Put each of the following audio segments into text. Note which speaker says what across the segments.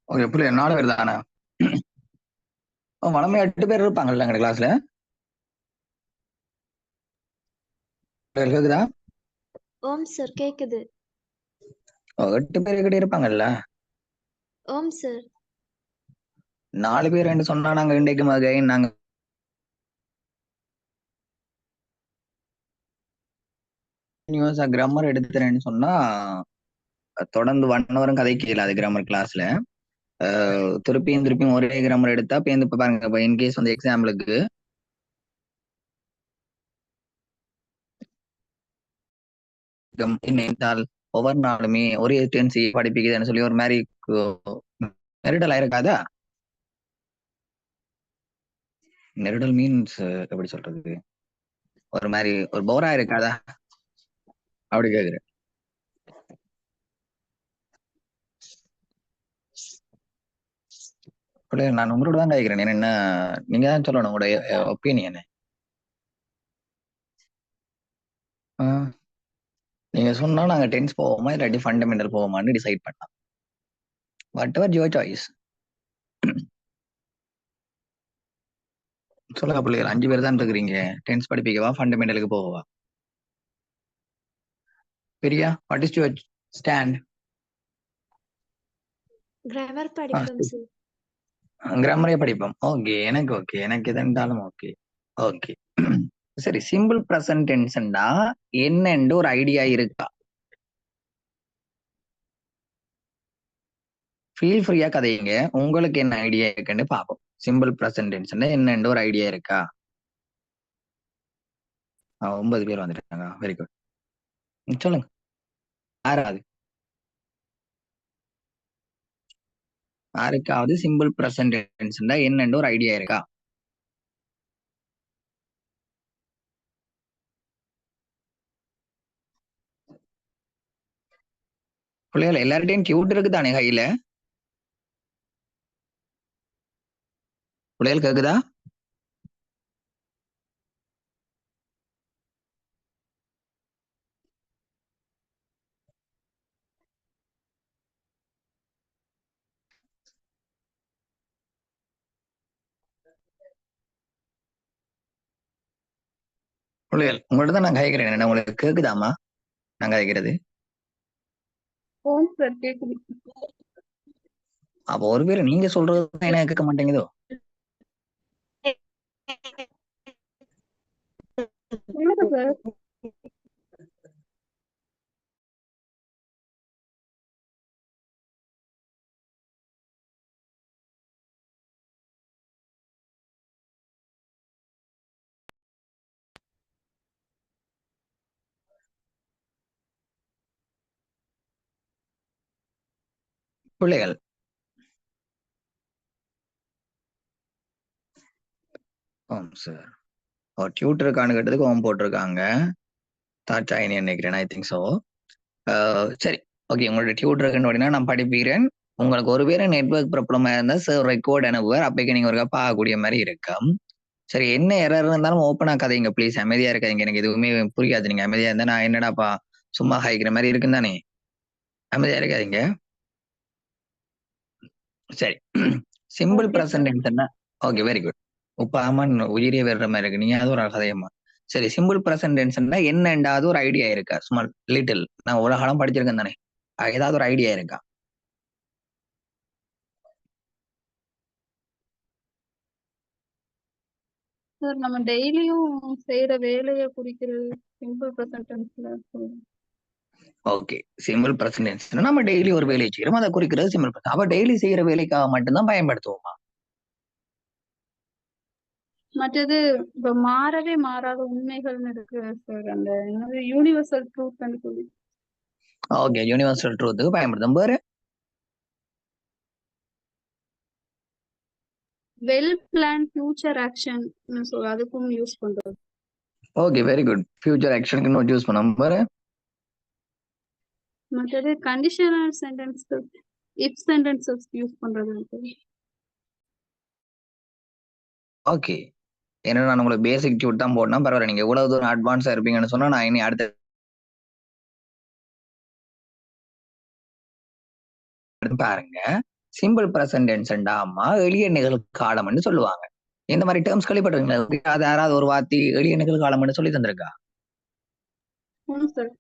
Speaker 1: ஓ எப்படி 4 பேர் தானே? வளமையா 8 பேர் இருப்பாங்கல்ல எங்க கிளாஸ்ல. கேக்குதா?
Speaker 2: ஓம் சார் கேக்குது.
Speaker 1: 8 பேர் கிட்ட இருப்பாங்கல்ல.
Speaker 2: ஓம் சார்.
Speaker 1: 4 பேர் சொன்னா நாங்க இன்றைக்கு நாங்க கண்டினியூஸா கிராமர் எடுத்துறேன்னு சொன்னா தொடர்ந்து 1 ஹவரும் கதைக்கு இயலாது கிராமர் கிளாஸ்ல. திருப்பியும் ஒரே கிராமர் எடுத்தா பேருந்து இப்ப பாருங்க, இப்ப இன்கேஸ் வந்து எக்ஸாம்பிளுக்கு நினைத்தால் ஒவ்வொரு நாளுமே ஒரே டென்சி படிப்பிக்குதுன்னு சொல்லி ஒரு மாதிரி நெருடல் ஆயிருக்காதா? நெருடல் மீன்ஸ் எப்படி சொல்றது, ஒரு மாதிரி ஒரு போரா இருக்காதா அப்படி கேக்குறேன். நான் உங்களோட தான் கேட்கிறேன். என்ன நீங்க தான் சொல்லணும் உங்களுடைய ஒப்பீனியன். நீங்க சொன்னா நாங்க டென்ஸ் போவோமா இல்லாட்டி ஃபண்டமெண்டல் போவோமான்னு டிசைட் பண்ணலாம். Whatever your choice. சொல்லுங்க பிள்ளைகள், 5 பேர் தான் இருக்கிறீங்க. டென்ஸ் படிப்பிக்கவா ஃபண்டமெண்டலுக்கு போகவா? Priya, what is your stand?
Speaker 2: Grammar படிப்போம் சார்.
Speaker 1: கிராமரே படிப்போம். ஓகே, எனக்கு ஓகே, எனக்கு எது இருந்தாலும் ஓகே. ஓகே சரி, சிம்பிள் ப்ரெசன்ட் டென்ஸ்னா என்னன்னு ஒரு ஐடியா இருக்கா? ஃபீல் ஃப்ரீயா கதைங்க, உங்களுக்கு என்ன ஐடியா இருக்குன்னு பாப்போம். சிம்பிள் ப்ரெசன்ட் டென்ஸ்னா என்னன்னு ஒரு ஐடியா இருக்கா? 9 பேர் வந்துட்டாங்க. Very good. சொல்லுங்க, யாராவது யாருக்காவது சிம்பிள் ப்ரெசன்ட் டென்ஸ்னா என்னன்னு ஒரு ஐடியா இருக்கா? பிள்ளைகள் எல்லார்ட்டையும் டியூட் இருக்குதானே கையில? பிள்ளைகள் கேக்குதா? பிள்ளைகள் உங்கள்ட்ட தான் நான் கேட்கிறேன். என்ன உங்களுக்கு கேக்குதாமா நான் கேட்கிறது? அப்போ ஒரு பேர் நீங்க சொல்றது எனக்கு கேட்க மாட்டேங்குதோ? பிள்ளைகள் சார் டியூட்டருக்கானு கேட்டதுக்கு ஹோம் போட்டிருக்காங்க. தாட்சாயினி நினைக்கிறேன், ஐ திங்க் ஸோ. சரி, ஓகே. உங்களோட டியூட்டருக்குன்னு அப்படின்னா நான் படிப்பீரன். உங்களுக்கு ஒரு பேர் நெட்ஒர்க் ப்ராப்ளமா இருந்தால் சார் ரெக்கார்ட் அனுப்புவார். அப்போக்கு நீங்க ஒரு பார்க்கக்கூடிய மாதிரி இருக்கும். சரி, என்ன எரர் இருந்தாலும் ஓப்பனா கதைங்க ப்ளீஸ். அமைதியா இருக்காதீங்க, எனக்கு எதுவுமே புரியாது. நீங்க அமைதியா இருந்தா நான் என்னடாப்பா சும்மா ஹாய்க்கிற மாதிரி இருக்குன்னு தானே. அமைதியா இருக்காதீங்க. சரி, சிம்பிள் ப்ரெசன்ட் டென்ஸ்னா ஓகே, வெரி குட். உப்பாமன் உயிரே வர்ற மாதிரி இருக்கு, நீங்க அது ஒரு கதையம்மா. சரி, சிம்பிள் ப்ரெசன்ட் டென்ஸ்னா என்னண்டாவது ஒரு ஐடியா இருக்கா? சும்மா லிட்டில், நான் உலகம் படிச்சிருக்கேன் தானே, ஏதாவது ஒரு ஐடியா இருக்கா?
Speaker 3: சார் நம்ம டெய்லியும் செய்யற வேலையை குறிக்கிறது சிம்பிள் ப்ரெசன்ட் டென்ஸ்ல.
Speaker 1: ஓகே, சிம்பிள் ப்ரெசன்ட் டென்ஸ்னா நம்ம டெய்லி ஒரு வேலையை செய்யறோம், அதை குறிக்கிறது சிம்பிள் ப்ரெசன்ட். அப்ப டெய்லி செய்யற வேலைக்காக மட்டும்தான் பயன்படுத்துவோமா?
Speaker 3: மற்றது இப்ப மாறவே மாறாத உண்மைகள்னு இருக்கு சார், அந்த என்னது யூனிவர்சல் ட்ரூத் சொல்லி.
Speaker 1: ஓகே, யூனிவர்சல் ட்ரூத்துக்கு பயன்படுத்தும். வேற
Speaker 3: வெல் பிளான் ஃபியூச்சர் ஆக்ஷன் அதுக்கும் யூஸ் பண்றது.
Speaker 1: Okay, very good. ஃபியூச்சர் ஆக்ஷனுக்கு நோட் யூஸ் பண்ணோம். வேற
Speaker 3: மற்றது conditional sentence, if sentences use பண்றது.
Speaker 1: ஓகே, ஏன்னா நான் உங்களுக்கு பேசிக் டியூட் தான் போடணும். பரவாயில்ல, நீங்க எவ்வளவு தூரம் அட்வான்ஸா இருப்பீங்கன்னு சொன்னா நான் இனி அடுத்த பாருங்க. சிம்பிள் பிரசன்ட் டென்ஸ்டாமா எளிய நிகழ்காலம்னு சொல்லுவாங்க. இந்த மாதிரி டேர்ம்ஸ் கேள்விப்பட்டிருக்கீங்களா? அது யாராவது ஒரு வார்த்தை எளிய நிகழ்காலம்னு சொல்லி தந்திருக்கா?
Speaker 3: சார்.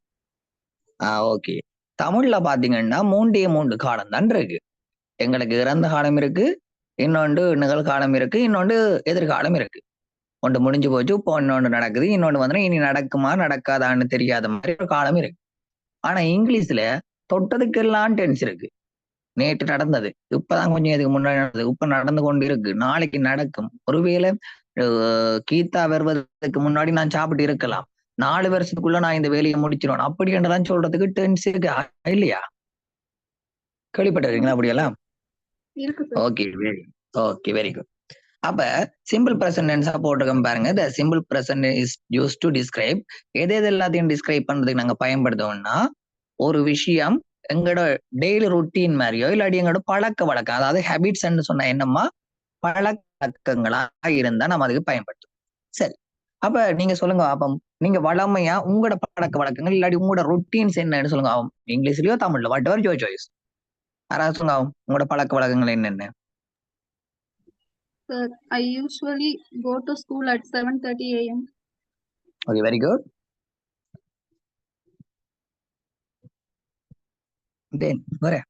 Speaker 1: ஓகே. தமிழ்ல பாத்தீங்கன்னா 3 காலம் தான் இருக்கு. எங்களுக்கு இறந்த காலம் இருக்கு, இன்னொன்று நிகழ்காலம் இருக்கு, இன்னொன்று எதிர்காலம் இருக்கு. ஒன்று முடிஞ்சு போச்சு, இப்போ இன்னொன்று நடக்குது, இன்னொன்று வந்து இனி நடக்குமா நடக்காதான்னு தெரியாத மாதிரி ஒரு காலம் இருக்கு. ஆனா இங்கிலீஷ்ல தொட்டதுக்கெல்லாம் டென்ஸ் இருக்கு. நேற்று நடந்தது, இப்பதான் கொஞ்சம் இதுக்கு முன்னாடி நடந்தது, இப்ப நடந்து கொண்டு இருக்கு, நாளைக்கு நடக்கும். ஒருவேளை கீதா வருவதற்கு முன்னாடி நான் சாப்பிட்டு இருக்கலாம், 4 வருஷத்துக்குள்ள நான் இந்த வேலையை முடிச்சிருவேன் அப்படின்றதான் சொல்றதுக்கு டென்ஸ் இருக்கு இல்லையா? கேள்விப்பட்டிருக்கீங்களா அப்படியெல்லாம்? Okay very good. அப்ப சிம்பிள் பிரசன்ட் டென்ஸா போட்டுருக்கோம் பாருங்க. the simple present is used to describe எது எல்லாத்தையும் டிஸ்கிரைப் பண்றதுக்கு நாங்க பயன்படுத்தோம்னா, ஒரு விஷயம் எங்களோட டெய்லி ரொட்டீன் மாதிரியோ இல்லாட்டி எங்களோட பழக்க வழக்கம், அதாவது ஹேபிட்ஸ் சொன்னா என்னமா பழக்க வழக்கங்களா இருந்தா நம்ம அதுக்கு பயன்படுத்தும். சரி, அப்ப நீங்க சொல்லுங்க. அப்ப நீங்க வளமையா உங்களோட பழக்க வழக்கங்கள் இல்லாட்டி உங்களோட ரொட்டீன்ஸ் என்னன்னு சொல்லுங்க. இங்கிலீஷ்லயோ தமிழ்ல வாட் எவர் யுவர் சாய்ஸ். யாராவது சொல்லுங்க உங்களோட பழக்க வழக்கங்கள் என்னென்ன?
Speaker 3: Sir, I usually go to school at 7:30 a.m.
Speaker 1: Okay, very good. Then, where?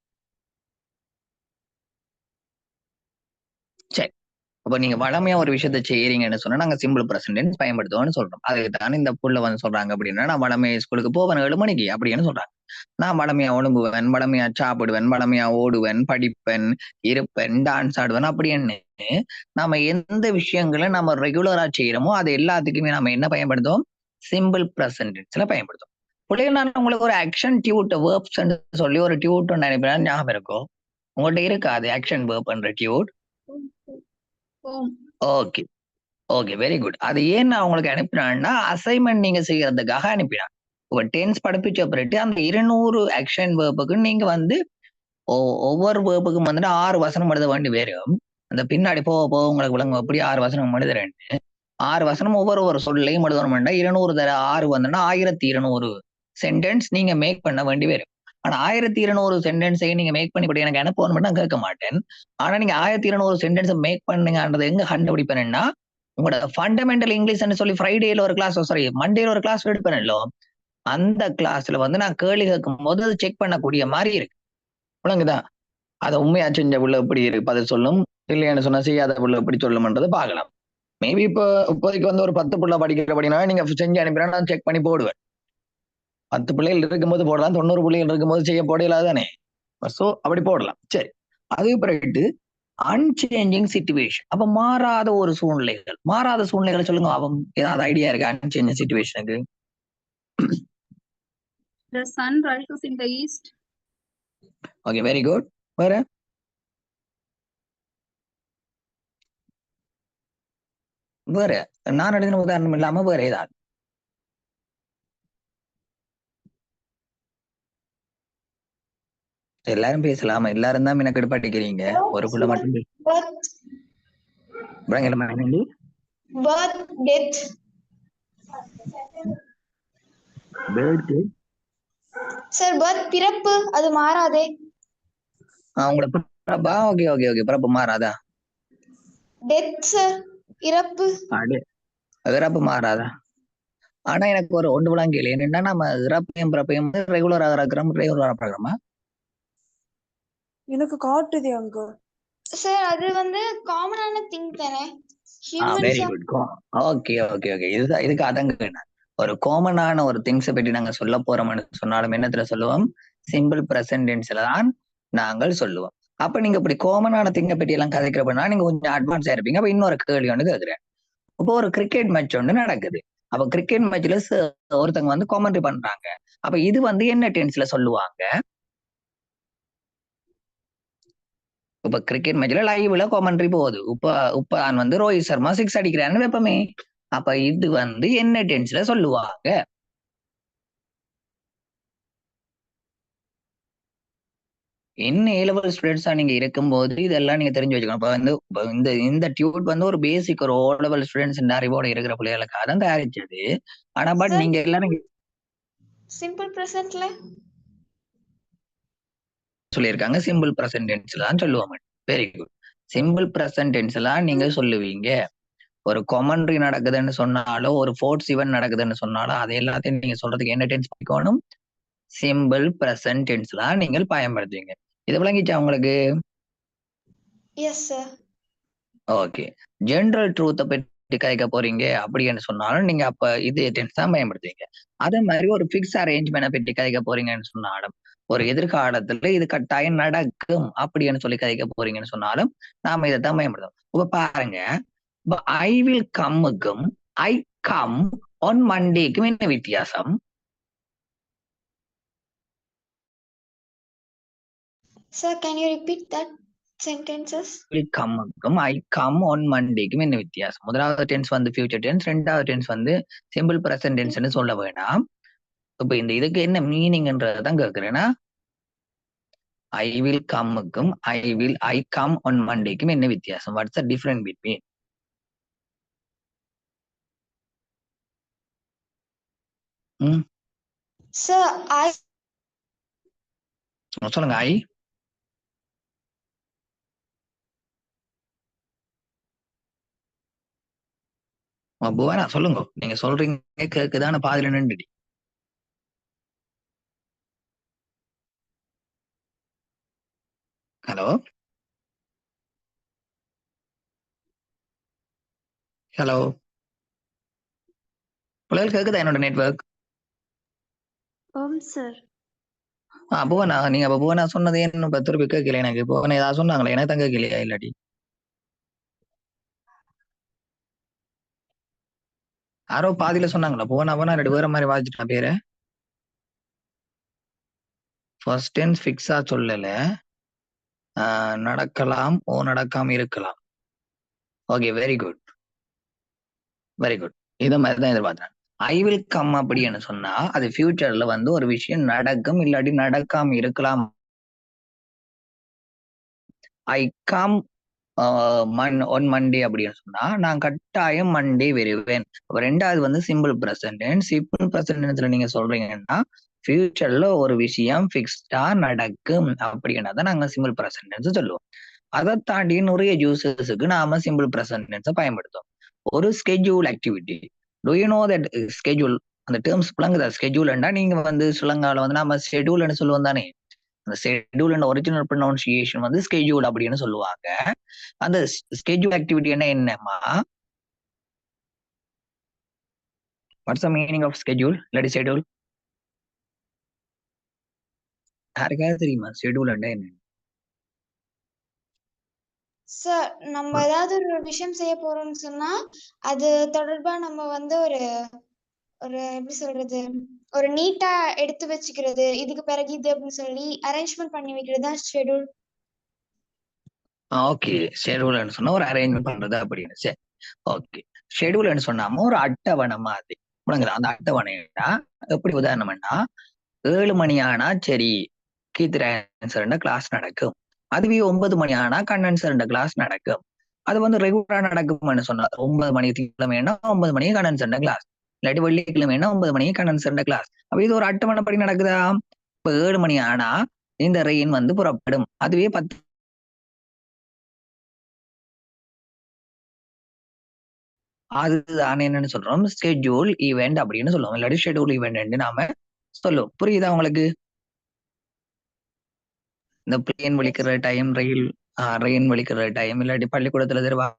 Speaker 1: சரி, அப்ப நீங்க வளமையா ஒரு விஷயத்த செய்யறீங்கன்னு சொன்னா நாங்க சிம்பிள் பிரசன்ட் டென்ஸ் பயன்படுத்துவோம்னு சொல்றோம். அதுக்கு தானே இந்த புள்ள வந்து சொல்றாங்க அப்படின்னா, நான் வளமையா ஸ்கூலுக்கு போவேன் 7 மணிக்கு அப்படின்னு சொல்றாங்க. நான் வளமையா ஒழுங்குவேன், வளமையா சாப்பிடுவேன், வளமையா ஓடுவேன், படிப்பேன், இருப்பேன், டான்ஸ் ஆடுவேன் அப்படின்னு நாம எந்த விஷயங்களை நம்ம ரெகுலரா செய்யறோமோ அது எல்லாத்துக்குமே நம்ம என்ன பயன்படுத்துவோம்? சிம்பிள் பிரசன்ட் டென்ஸ்ல பயன்படுத்தும். பிள்ளைகள், நான் உங்களுக்கு ஒரு ஆக்ஷன் டியூட் வேர்ப்ஸ் சொல்லி ஒரு டியூட் நினைப்பேன், ஞாபகம் இருக்கும் உங்கள்கிட்ட இருக்கா? அது ஆக்ஷன் வேர்ப் பண்ற Dude. Okay okay very good. அது ஏன் நான் உங்களுக்கு அனுப்பினான்னா, அசைன்மெண்ட் நீங்க செய்யறதுக்காக அனுப்பினான். இப்போ டென்ஸ் படிப்பிச்ச பிறகு அந்த 200 ஆக்ஷன் வேர்புக்கு நீங்க வந்து ஒவ்வொரு வேர்புக்கும் வந்துட்டு 6 வசனம் எழுத வேண்டி வரும். அந்த பின்னாடி போக போக உங்களுக்கு விளங்கும் எப்படி 6 வசனம் எழுதுறேன்னு. 6 வசனம் ஒவ்வொரு சொல்லையும் எழுதணும்னா 200 தர 6 வந்துன்னா 1200 சென்டென்ஸ் நீங்க மேக் பண்ண வேண்டி வரும். ஆனா 1200 சென்டென்ஸை நீங்க மேக் பண்ணி எனக்கு அனுப்பணும் நான் கேட்க மாட்டேன். ஆனா நீங்க 1200 சென்டென்ஸ் மேக் பண்ணுங்கன்றது எங்க கண்டுபிடிப்பேன்னா, உங்களோட ஃபண்டமெண்டல் இங்கிலீஷ்னு சொல்லி ஃப்ரைடேல ஒரு கிளாஸ், சாரி மண்டேல ஒரு கிளாஸ் எடுப்பேனோ, அந்த கிளாஸ்ல வந்து நான் கேள்வி கேட்கும் போது அது செக் பண்ணக்கூடிய மாதிரி இருக்கு. விளங்குதா? அதை உண்மையா செஞ்ச புள்ள எப்படி இருக்கு பதில் சொல்லும், இல்லையான்னு சொன்னா செய்யாத புள்ள எப்படி சொல்லும்ன்றதை பார்க்கலாம். மேபி இப்போதைக்கு வந்து ஒரு 10 புள்ள படிக்கிற அப்படின்னா நீங்க செஞ்சு அனுப்பினா நான் செக் பண்ணி போடுவேன். 10 பிள்ளைகள் இருக்கும்போது போடலாம், 90 பிள்ளைகள் இருக்கும்போது செய்ய போடலாது தானே. சோ அப்படி போடலாம். சரி, அதுக்கு பிறகு அன்சேஞ்சிங் சிச்சுவேஷன். அப்ப மாறாத ஒரு சூழ்நிலைகள், மாறாத சூழ்நிலைகளை சொல்லுங்க. அவன் ஏதாவது ஐடியா இருக்கு அன்சேஞ்சிங் சிச்சுவேஷனுக்கு?
Speaker 3: The sun rises in the east.
Speaker 1: Okay very good. வேற வேற நான் எழுதின உதாரணம் இல்லாம வேற ஏதாவது? எல்லாரும் பேசலாமா? எல்லாரும் தான் எனக்கு படிக்கிறீங்க, ஒரு புள்ள மட்டும்
Speaker 2: பிறப்பு அது மாறாதே.
Speaker 1: உங்களுக்கு பிறப்பா? ஓகே ஓகே ஓகே, பிறப்பு மாறாதா?
Speaker 2: டெத் சார், இறப்பு.
Speaker 1: இறப்பு மாறாதா? ஆனா எனக்கு ஒரு ஒன்று விளங்கல என்னன்னா, நம்ம இறப்பையும் பிறப்பையும் ரெகுலரா இருக்கிறோம், ரெகுலரா பிறகுமா?
Speaker 4: எனக்கு காட்டுது அங்க
Speaker 2: சார். அது வந்து காமனான திங் தானே.
Speaker 1: Very good. Okay okay okay, இதுதான் இதுக்கு அதங்க ஒரு காமனான ஒரு திங்ஸை பற்றி நாங்க சொல்ல போறோம்னு சொன்னாலும் என்னத்துல சொல்லுவோம்? சிம்பிள் பிரசன்ட் டென்ஸ்ல தான் நாங்கள் சொல்லுவோம். அப்ப நீங்க இப்படி காமனான திங்கை பற்றி எல்லாம் கதைக்கிறப்பனா நீங்க கொஞ்சம் அட்வான்ஸா இருப்பீங்க. அப்ப இன்னொரு கேள்வி ஒன்று கேட்கிறேன். இப்போ ஒரு கிரிக்கெட் மேட்ச் ஒன்று நடக்குது. அப்ப கிரிக்கெட் மேட்ச்ல ஒருத்தவங்க வந்து காமெண்ட்ரி பண்றாங்க. அப்ப இது வந்து என்ன டென்ஸ்ல சொல்லுவாங்க? இப்ப கிரிக்கெட் மேட்ச்ல லைவ்ல காமெண்ட்ரி போகுது. இப்ப நான் வந்து ரோஹித் சர்மா 6 அடிக்கிறான்னு வைப்பமே. அப்ப இது வந்து என்ன டென்ஸ்ல சொல்லுவாங்க? என்ன A-level ஸ்டூடெண்ட்ஸா நீங்க இருக்கும்போது இதெல்லாம் நீங்க தெரிஞ்சு வச்சுக்கணும். இப்ப வந்து இந்த டியூட் வந்து ஒரு பேசிக் ஒரு O-level ஸ்டூடெண்ட்ஸ் அறிவோட இருக்கிற பிள்ளைகளுக்காக தான் தயாரிச்சது. ஆனா பட் நீங்க எல்லாரும்
Speaker 2: சிம்பிள் பிரசன்ட்ல
Speaker 1: சொல்லியிருக்காங்க சிம்பிள் பிரசன்ட் டென்ஸ்ல தான் சொல்லுவோம். Very good. Simple present tense எல்லாம் நீங்க சொல்லுவீங்க. ஒரு கொமன்ட்ரி நடக்குதுன்னு சொன்னாலோ ஒரு ஃபோர்ட்ஸ் ஈவென்ட் நடக்குதுன்னு சொன்னாலோ அது எல்லாத்தையும் நீங்க சொல்றதுக்கு என்ன டென்ஸ் படிக்கணும்? சிம்பிள் பிரசன்ட் டென்ஸ்லாம் நீங்கள் பயன்படுத்துவீங்க. இது விளங்கிச்சா உங்களுக்கு?
Speaker 2: S sir.
Speaker 1: ஓகே. ஜெனரல் ட்ரூத்தை பற்றி கேட்க போறீங்க அப்படின்னு சொன்னாலும் நீங்க அப்ப இது டென்ஸ் தான் பயன்படுத்துவீங்க. அதே மாதிரி ஒரு ஃபிக்ஸ் அரேஞ்ச்மெண்ட்டை பற்றி கேட்க போறீங்கன்னு சொன்னாலும் ஒரு எதிர்காலத்துல இது கட்டாயம் நடக்கும் அப்படின்னு சொல்லி கேட்க போறீங்கன்னு சொன்னாலும் நாம இதை தான் பயன்படுத்துவோம். இப்ப பாருங்க, ஐ வில் கம்முக்கும் ஐ கம் ஆன் மண்டேக்கும் என்ன வித்தியாசம்?
Speaker 2: Sir can you repeat that sentences?
Speaker 1: Will கம்முக்கும் ஐ கம் ஆன் மண்டேக்கும் என்ன வித்தியாசம்? முதலாவது டென்ஸ் வந்து ஃபியூச்சர் டென்ஸ், ரெண்டாவது டென்ஸ் வந்து சிம்பிள் பிரசன்ட் டென்ஸ்னு சொல்ல வேண்டாம். இப்ப இந்த இதுக்கு என்ன மீனிங்ன்றதான் கேக்குறேன்னா, ஐ வில் கம்முக்கும் ஐ கம் ஆன் மண்டேக்கும் என்ன வித்தியாசம்? What's the difference between?
Speaker 2: Sir I
Speaker 1: சொல்லுங்க. ஐ புவனா சொல்லுங்க. நீங்க சொல்றீங்க கேக்குதான பாதியில நின்றுடி. ஹலோ ஹலோ பிள்ளைகள் கேக்குதா என்னோட நெட்வொர்க்?
Speaker 2: சார்.
Speaker 1: புவனா நீங்க அப்ப புவனா சொன்னதே இன்னும் திருப்பி கேட்கல எனக்கு. புவனா ஏதாவது சொன்னாங்களே, எனக்கு தான் கேட்கலையா இல்லாட்டி? யாரோ பாதியில சொன்னாங்களா புவனா இல்லாட்டி வேற மாதிரி வாசிச்சுட்டா பேரு? ஃபர்ஸ்ட் டென்ஸ் ஃபிக்ஸா சொல்லல, நடக்கலாம் நடக்காம இருக்கலாம். Okay, very good very good. இதை மாதிரி தான் எதிர்பார்த்தேன். ஐ வில் கம் அப்படின்னு சொன்னா அது ஃபியூச்சர்ல வந்து ஒரு விஷயம் நடக்கும் இல்லாட்டி நடக்காம இருக்கலாம். ஐ கம் ஒன் மண்டே அப்படின்னு சொன்னா நான் கட்டாயம் மண்டே வருவேன். ரெண்டாவது வந்து simple present tense. Simple present டென்ஸ்ல நீங்க சொல்றீங்கன்னா ஃபியூச்சர்ல ஒரு விஷயம் ஃபிக்ஸ்டா நடக்கும் அப்படின்னா தான் நாங்க சிம்பிள் பிரசன்ட் டென்ஸ் சொல்லுவோம். அதை தாண்டி நிறைய யூசஸுக்கு நாம சிம்பிள் பிரசன்ட் டென்ஸை பயன்படுத்துவோம். ஒரு schedule activity, do you know that schedule? அந்த டேர்ம்ஸ் பிளங்குதா? ஸ்கெட்யூல்ண்டா நீங்க வந்து ஸ்ரீலங்கால வந்து நாம ஷெட்யூல்னு சொல்லுவோம் தானே. அந்த ஷெட்யூல் ஒரிஜினல் ப்ரொனவுன்சியேஷன் வந்து ஸ்கெட்யூல் அப்படின்னு சொல்லுவாங்க. அந்த ஸ்கெட்யூல் ஆக்டிவிட்டி என்னமா? What's the meaning of schedule இல்லாட்டி ஷெட்யூல்? யாருக்காவது தெரியுமா ஷெட்யூல் என்ன?
Speaker 2: சார் நம்ம ஏதாவது ஒரு விஷயம் செய்ய போறோம்னு சொன்னா அது தொடர்பா நம்ம வந்து ஒரு ஒரு எப்படி சொல்றது, ஒரு நீட்டா எடுத்து வச்சுக்கிறது, இதுக்கு பிறகு இது அப்படின்னு சொல்லி அரேஞ்ச்மெண்ட் பண்ணி வைக்கிறது தான் ஷெட்யூல்.
Speaker 1: ஓகே, ஷெட்யூல்னு சொன்னா ஒரு அரேஞ்ச்மெண்ட் பண்றது அப்படின்னு. சரி, ஓகே. ஷெட்யூல்னு சொன்னாம ஒரு அட்டவணை மாதிரி முடங்குது. அந்த அட்டவணைனா எப்படி உதாரணம்னா, 7 மணி ஆனா சரி கீர்த்திராயன் கிளாஸ் நடக்கும். அதுவே 9 மணி ஆனா கண்ணன் சார் கிளாஸ் நடக்கும். அது வந்து ரெகுலரா நடக்கும்னு சொன்னா 9 மணி திங்கக்கிழமைனா 9 மணிக்கு கண்ணன் சார் கிளாஸ், இல்லாட்டி வெள்ளிக்கிழமைனா 9 மணிக்கு கண்ணன் சார் கிளாஸ். அப்ப இது ஒரு அட்டவணைப்படி நடக்குதா? இப்ப 7 மணி ஆனா இந்த ரெயின் வந்து புறப்படும். அதுவே 10 அதுதான் என்னன்னு சொல்றோம், ஸ்கெட்யூல் ஈவெண்ட் அப்படின்னு சொல்லுவோம், இல்லாட்டி ஷெட்யூல் ஈவெண்ட் நாம சொல்லுவோம். புரியுதா உங்களுக்கு? இந்த பிளேன் வலிக்கிற டைம், ரெயின் வலிக்கிற டைம், இல்லாட்டி பள்ளிக்கூடத்துல தருவாங்க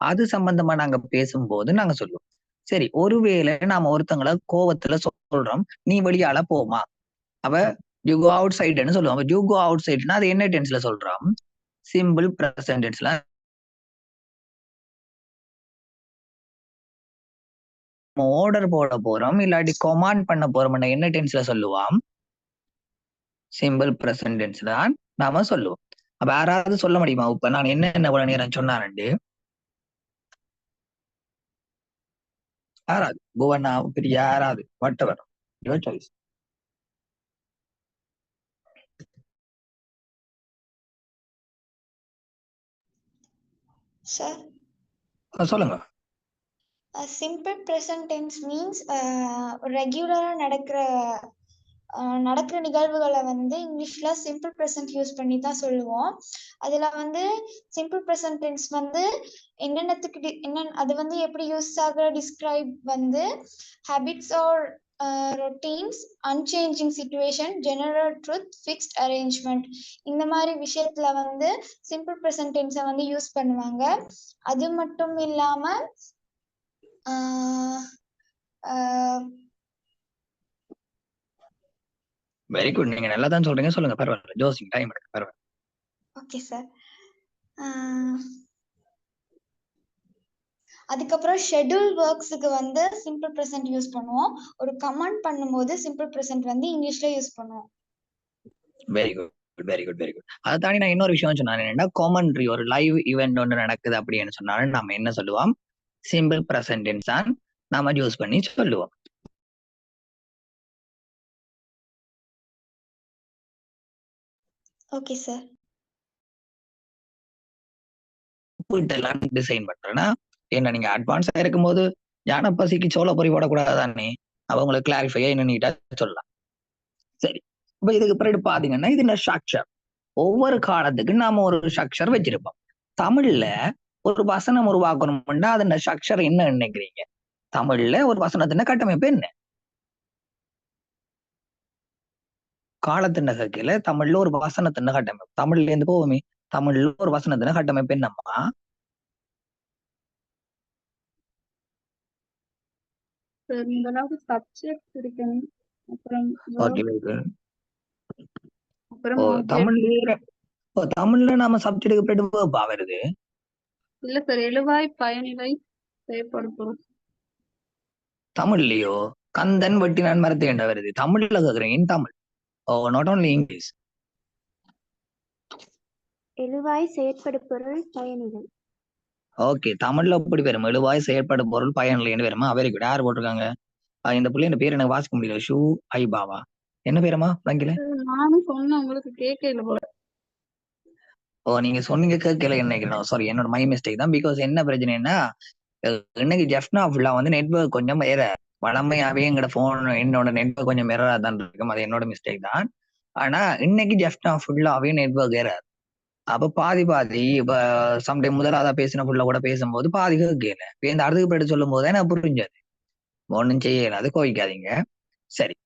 Speaker 1: அது சம்பந்தமா நாங்க பேசும்போது நாங்க சொல்லுவோம். சரி, ஒருவேளை நாம ஒருத்தங்கள கோவத்துல சொல்றோம், நீ வெளியால போமா. அப்ப யூ கோ அவுட் சைடுன்னு சொல்லுவோம். யூ கோ அவுட் சைடுனா அது என்ன டென்ஸ்ல சொல்றோம்? Simple present டென்ஸ்ல. ஆர்டர் போட போறோம் இல்லாட்டி கமாண்ட் பண்ண போறோம், என்ன டென்ஸ்ல சொல்லுவோம்? சிம்பிள் பிரசன்ட் டென்ஸ் தான் நாம சொல்லுவோம். அப்ப யாராவது சொல்ல முடியுமா இப்ப நான் என்ன இவ்வளவு நேரம் சொன்னாரண்டு? யாராவது புவனா பெரிய யாராவது whatever your choice.
Speaker 2: சார்
Speaker 1: சொல்லுங்க.
Speaker 2: சிம்பிள் ப்ரெசன்ட் டென்ஸ் மீன்ஸ் ரெகுலரா நடக்கிற நடக்கிற நிகழ்வுகளை வந்து இங்கிலீஷ்ல சிம்பிள் ப்ரெசன்ட் யூஸ் பண்ணி தான் சொல்லுவோம். அதுல வந்து சிம்பிள் ப்ரெசன்ட் டென்ஸ் வந்து என்னென்னத்துக்கு அது வந்து எப்படி யூஸ் ஆகுற டிஸ்கிரைப் வந்து habits or routines, unchanging situation, general truth, fixed arrangement, இந்த மாதிரி விஷயத்துல வந்து சிம்பிள் ப்ரெசன்ட் டென்ஸை வந்து யூஸ் பண்ணுவாங்க. அது மட்டும் இல்லாம
Speaker 1: வெரி குட். நீங்க நல்லா தான் சொல்றீங்க, சொல்லுங்க, பரவாயில்ல. ஜோசிங் டைம் எடுக்க பரவாயில்ல.
Speaker 2: Okay sir. அதுக்கப்புறம் ஷெட்யூல் ஒர்க்ஸுக்கு வந்து சிம்பிள் ப்ரெசன்ட் யூஸ் பண்ணுவோம். ஒரு கமாண்ட் பண்ணும்போது சிம்பிள் ப்ரெசன்ட் வந்து இங்கிலீஷ்ல யூஸ் பண்ணுவோம்.
Speaker 1: Very good, very good, very good. அதை தாண்டி நான் இன்னொரு விஷயம் சொன்னேன் என்னன்னா, காமெண்ட்ரி, ஒரு லைவ் ஈவெண்ட் ஒன்று நடக்குது அப்படின்னு சொன்னாலும் நம்ம என்ன சொல்லுவோம்? சிம்பிள் ப்ரெசன்ட் டென்ஸ் தான் நாம யூஸ் பண்ணி சொல்லுவோம்.
Speaker 2: Okay sir.
Speaker 1: எல்லாம் டிசைன் பண்றேன்னா என்ன, நீங்க அட்வான்ஸா இருக்கும்போது யானை பசிக்கு சோள பொறி போடக்கூடாதானே, அவங்களுக்கு கிளாரிஃபையா என்ன நீட்டா சொல்லலாம். சரி, இப்ப இதுக்கு பிறகு பாத்தீங்கன்னா இது ஸ்ட்ரக்சர். ஒவ்வொரு காலத்துக்கு நாம ஒரு ஸ்ட்ரக்சர் வச்சிருப்போம். தமிழ்ல ஒரு வசனம் உருவாக்கணும்னா அதோட ஸ்ட்ரக்சர் என்ன நினைக்கிறீங்க? தமிழ்ல ஒரு வசனத்தின் கட்டமைப்பு என்ன? காலத்தின் கீழே தமிழ்ல ஒரு வசனத்தின் கட்டமைப்பு, தமிழ்ல இருந்து போவோமே, தமிழ்ல ஒரு வசனத்தின் கட்டமைப்பு என்னம்மா?
Speaker 3: முதலாவது சப்ஜெக்ட் இருக்கணும், அப்புறம்
Speaker 1: ஓகே,
Speaker 3: அப்புறம்
Speaker 1: தமிழ்ல நாம சப்ஜெக்டுக்கு போயிட்டு வருது.
Speaker 3: இல்ல சார், எழுவாய் பயனிலை செயற்படும் பொருள்.
Speaker 1: தமிழ்லயோ கந்தன் வெட்டினான் மரத்தை என்ற வருது. தமிழ்ல கேக்குறேன், தமிழ். ஓ, நாட் ஓன்லி இங்கிலீஷ்.
Speaker 2: எழுவாய் செயற்படும் பொருள் பயனிலை.
Speaker 1: ஓகே, தமிழ்ல எப்படி வரும்? எழுவாய் செயற்படும் பொருள் பயனிலைன்னு வருமா? Very good. யார் போட்டிருக்காங்க? இந்த பிள்ளைங்க பேர் எனக்கு வாசிக்க முடியல. ஷூ ஐ பாவா, என்ன பேரமா வங்கில?
Speaker 3: நானும் சொன்னேன், உங்களுக்கு கேட்கல போல.
Speaker 1: ஓ, நீங்க சொன்னீங்க கேட்கல நினைக்கிறேன். சாரி, என்னோட மை மிஸ்டேக் தான். பிகாஸ் என்ன பிரச்சனைன்னா இன்னைக்கு ஜெஃப்னா ஃபுல்லா வந்து நெட்வொர்க் கொஞ்சம் வேற. வளமையாவே எங்கட போன் என்னோட நெட்வொர்க் கொஞ்சம் மிரரா தான் இருக்கும். அது என்னோட மிஸ்டேக் தான். ஆனா இன்னைக்கு ஜெஃப்னா ஃபுல்லாவே நெட்வொர்க் ஏறாது. அப்ப பாதி இப்ப சம்டைம் முதலாவதா பேசின ஃபுல்லா கூட பேசும்போது பாதி கேட்கல. இப்ப இந்த அடுத்துக்கு போயிட்டு சொல்லும் போதே நான் புரிஞ்சது. ஒன்னும் செய்யல, அது கோவிக்காதீங்க. சரி,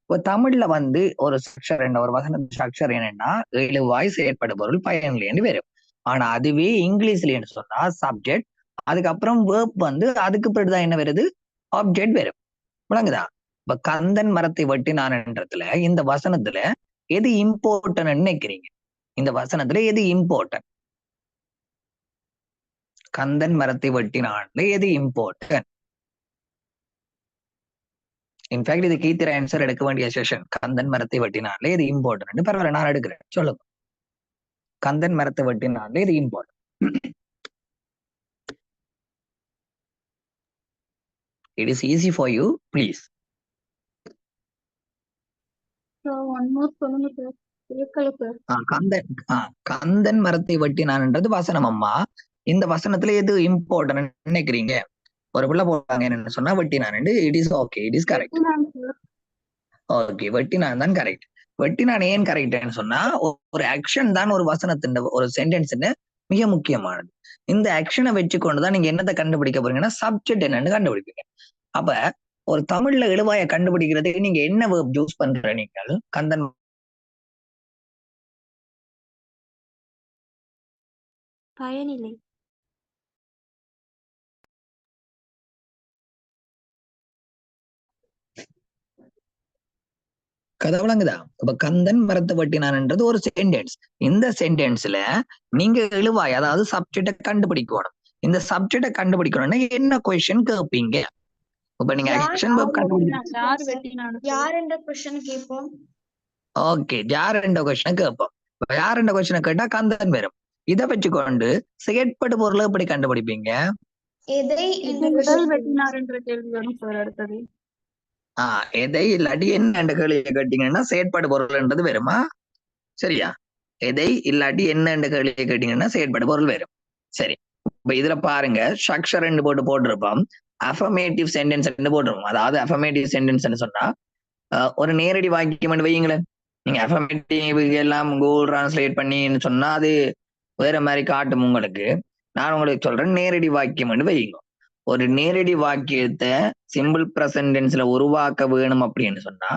Speaker 1: இப்போ தமிழ்ல வந்து ஒரு ஸ்ட்ரக்சர் என்ன, ஒரு வசன ஸ்ட்ரக்சர் என்னன்னா எழுவாய் செயற்படும் பொருள் பயனிலைன்னு வரும். ஆனா அதுவே இங்கிலீஷ்லன்னு சொன்னா சப்ஜெக்ட், அதுக்கப்புறம் வேர்ப் வந்து அதுக்கு பிறகுதான் என்ன வருது? ஆப்ஜெக்ட் வரும். விளங்குதா? இப்ப கந்தன் மரத்தை வெட்டினான்ன்றதுல இந்த வசனத்துல எது இம்பார்ட்டன் நினைக்கிறீங்க? இந்த வசனத்துல எது இம்பார்ட்டன்? கந்தன் மரத்தை வெட்டினான் எது இம்பார்ட்டன்? இன்ஃபேக்ட் இது கீத்திர ஆன்சர் எடுக்க வேண்டிய செஷன். கந்தன் மரத்தை வெட்டினாலே இது இம்பார்ட்டன். பரவாயில்ல, நான் எடுக்கிறேன், சொல்லுங்க. கந்தன் மரத்தை வெட்டினாலே இது important. It is easy for you, please. Kandan மரத்தை வெட்டினான்ன்றது வசனம் அம்மா. இந்த வசனத்துல எது இம்பார்ட்டன் நினைக்கிறீங்க? ஒரு பிள்ளை போட்டாங்க என்னன்னு சொன்னா வெட்டினான். It is okay, it is correct. Okay, வெட்டினான் தான் கரெக்ட். வெட்டினான் ஏன் கரெக்ட்னு சொன்னா ஒரு ஆக்ஷன் தான் ஒரு வசனத்தின் ஒரு சென்டென்ஸ் மிக முக்கியமானது. இந்த ஆக்ஷனை வச்சுக்கொண்டுதான் நீங்க என்னத்தை கண்டுபிடிக்க போறீங்கன்னா சப்ஜெக்ட் என்னன்னு கண்டுபிடிப்பீங்க. அப்ப ஒரு தமிழ்ல எழுவாய கண்டுபிடிக்கிறதுக்கு நீங்க என்ன வேர்ப் யூஸ் பண்ற? நீங்கள் கந்தன்
Speaker 2: பயனிலை.
Speaker 1: கதை விளங்குதா? இப்ப கந்தன் மரத்தை வெட்டினான்ன்றது ஒரு சென்டென்ஸ். இந்த சென்டென்ஸ்ல நீங்க எழுவாய், அதாவது சப்ஜெக்டை கண்டுபிடிக்கணும். இந்த சப்ஜெக்டை கண்டுபிடிக்கணும்னா என்ன கொஸ்டின் கேட்பீங்க? இப்ப நீங்க ஆக்ஷன் வேர்ப் கண்டுபிடிக்கணும்.
Speaker 2: யாருன்ற क्वेश्चन கேட்போம்.
Speaker 1: ஓகே, யாருன்ற கொஸ்டின் கேட்போம். யாருன்ற கொஸ்டின் கேட்டா கந்தன் வரும். இதை வச்சுக்கொண்டு செயற்படு பொருளை எப்படி கண்டுபிடிப்பீங்க?
Speaker 2: எதை
Speaker 1: எதை இல்லாட்டி என்ன கேள்வியை கேட்டீங்கன்னா செயற்படு பொருள்ன்றது வருமா? சரியா? எதை இல்லாட்டி என்ன கேள்வியை கேட்டீங்கன்னா செயற்படு பொருள் வரும். சரி, இப்ப இதுல பாருங்க, ஸ்ட்ரக்சர் போட்டிருப்போம், அஃபர்மேட்டிவ் சென்டென்ஸ் போட்டிருப்போம். அதாவது அஃபர்மேட்டிவ் சென்டென்ஸ் சொன்னா ஒரு நேரடி வாக்கியம் வையுங்களேன். நீங்க அஃபர்மேட்டிவ் எல்லாம் கூகுள் டிரான்ஸ்லேட் பண்ணின்னு சொன்னா அது வேற மாதிரி காட்டும் உங்களுக்கு. நான் உங்களுக்கு சொல்றேன், நேரடி வாக்கியம் வையுங்க. ஒரு நேரடி வாக்கியத்தை சிம்பிள் பிரசன்ட் டென்ஸ்ல உருவாக்க வேணும் அப்படின்னு சொன்னா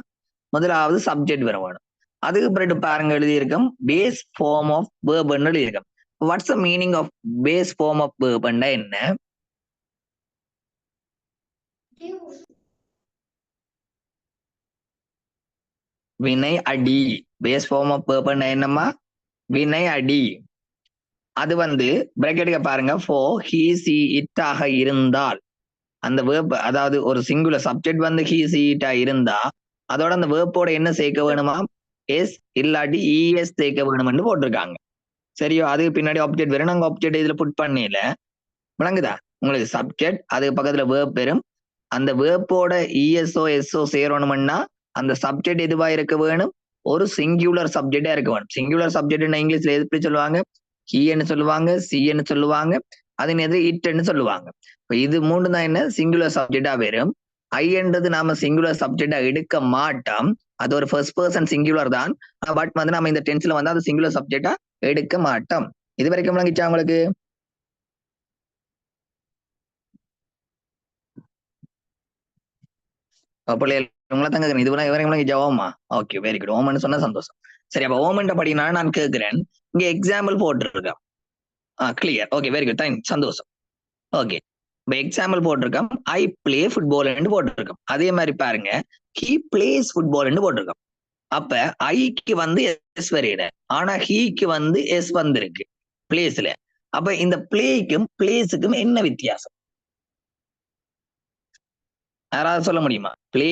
Speaker 1: முதலாவது சப்ஜெக்ட் வர வேணும். அதுக்கு பிறகு பாருங்க எழுதியிருக்கோம் பேஸ் ஃபார்ம் ஆஃப் வேர்ப்னு எழுதியிருக்கோம். What's the meaning of base form of வேர்ப்னா என்ன? வினை அடி. பேஸ் ஃபார்ம் ஆஃப் வேர்ப்னா என்னம்மா? வினை அடி. அது பிராக்கெட்டுக்கு பாருங்க, ஃபோ ஹீ சி இட் ஆக இருந்தால் அந்த வேர்ப், அதாவது ஒரு singular subject he see it இருந்தா அதோட அந்த வேர்ப்போட என்ன சேர்க்க வேணுமா? எஸ் இல்லாட்டி இஎஸ் சேர்க்க வேணும்னு போட்டிருக்காங்க. சரியோ? அதுக்கு பின்னாடி ஆப்ஜெக்ட் வேணும். நாங்க ஆப்ஜெக்ட் இதுல புட் பண்ணல. விளங்குதா உங்களுக்கு? சப்ஜெக்ட் அதுக்கு பக்கத்துல வேர்ப் பெறும். அந்த வேர்ப்போட இஎஸ்ஓ எஸ்ஓ சேரணும்னா அந்த சப்ஜெக்ட் எதுவா இருக்க வேணும்? ஒரு சிங்குலர் சப்ஜெக்டா இருக்க வேணும். சிங்குலர் சப்ஜெக்ட் இங்கிலீஷ்ல எப்படி சொல்லுவாங்க? ஹீன்னு சொல்லுவாங்க, சின்னு சொல்லுவாங்க, அதன் எதிர இட்ன்னு சொல்லுவாங்க. இது மூணு தான் என்ன? சிங்குலர் சப்ஜெக்டா வரும். ஐன்றது நாம சிங்குலர் சப்ஜெக்டா எடுக்க மாட்டோம். அது ஒரு ஃபர்ஸ்ட் பர்சன் சிங்குலர் தான். பட் நம்ம இந்த டென்ஸ்ல அது சிங்குலர் சப்ஜெக்டா எடுக்க மாட்டோம். இது வரைக்கும் விளங்கிச்சா உங்களுக்கு? உங்களை தங்க இது வரைக்கும் ஓமா? Okay, very good. ஓமன்னு சொன்னா சந்தோஷம். சரி, அப்ப ஓமன்ட்ட படினா நான் கேட்கிறேன். இங்க எக்ஸாம்பிள் போட்டுருக்கேன். Clear. Okay, very good. Thanks, சந்தோஷம். ஓகே, இப்ப எக்ஸாம்பிள் போட்டிருக்கோம். ஐ பிளே ஃபுட்பால் போட்டிருக்கோம். அதே மாதிரி பாருங்க, ஹி பிளேஸ் ஃபுட்பால் போட்டிருக்கோம். அப்ப ஐக்கு எஸ் வரையில, ஆனா ஹீக்கு எஸ் வந்திருக்கு பிளேஸ்ல. அப்ப இந்த பிளேக்கும் பிளேஸுக்கும் என்ன வித்தியாசம்? யாராவது சொல்ல முடியுமா? பிளே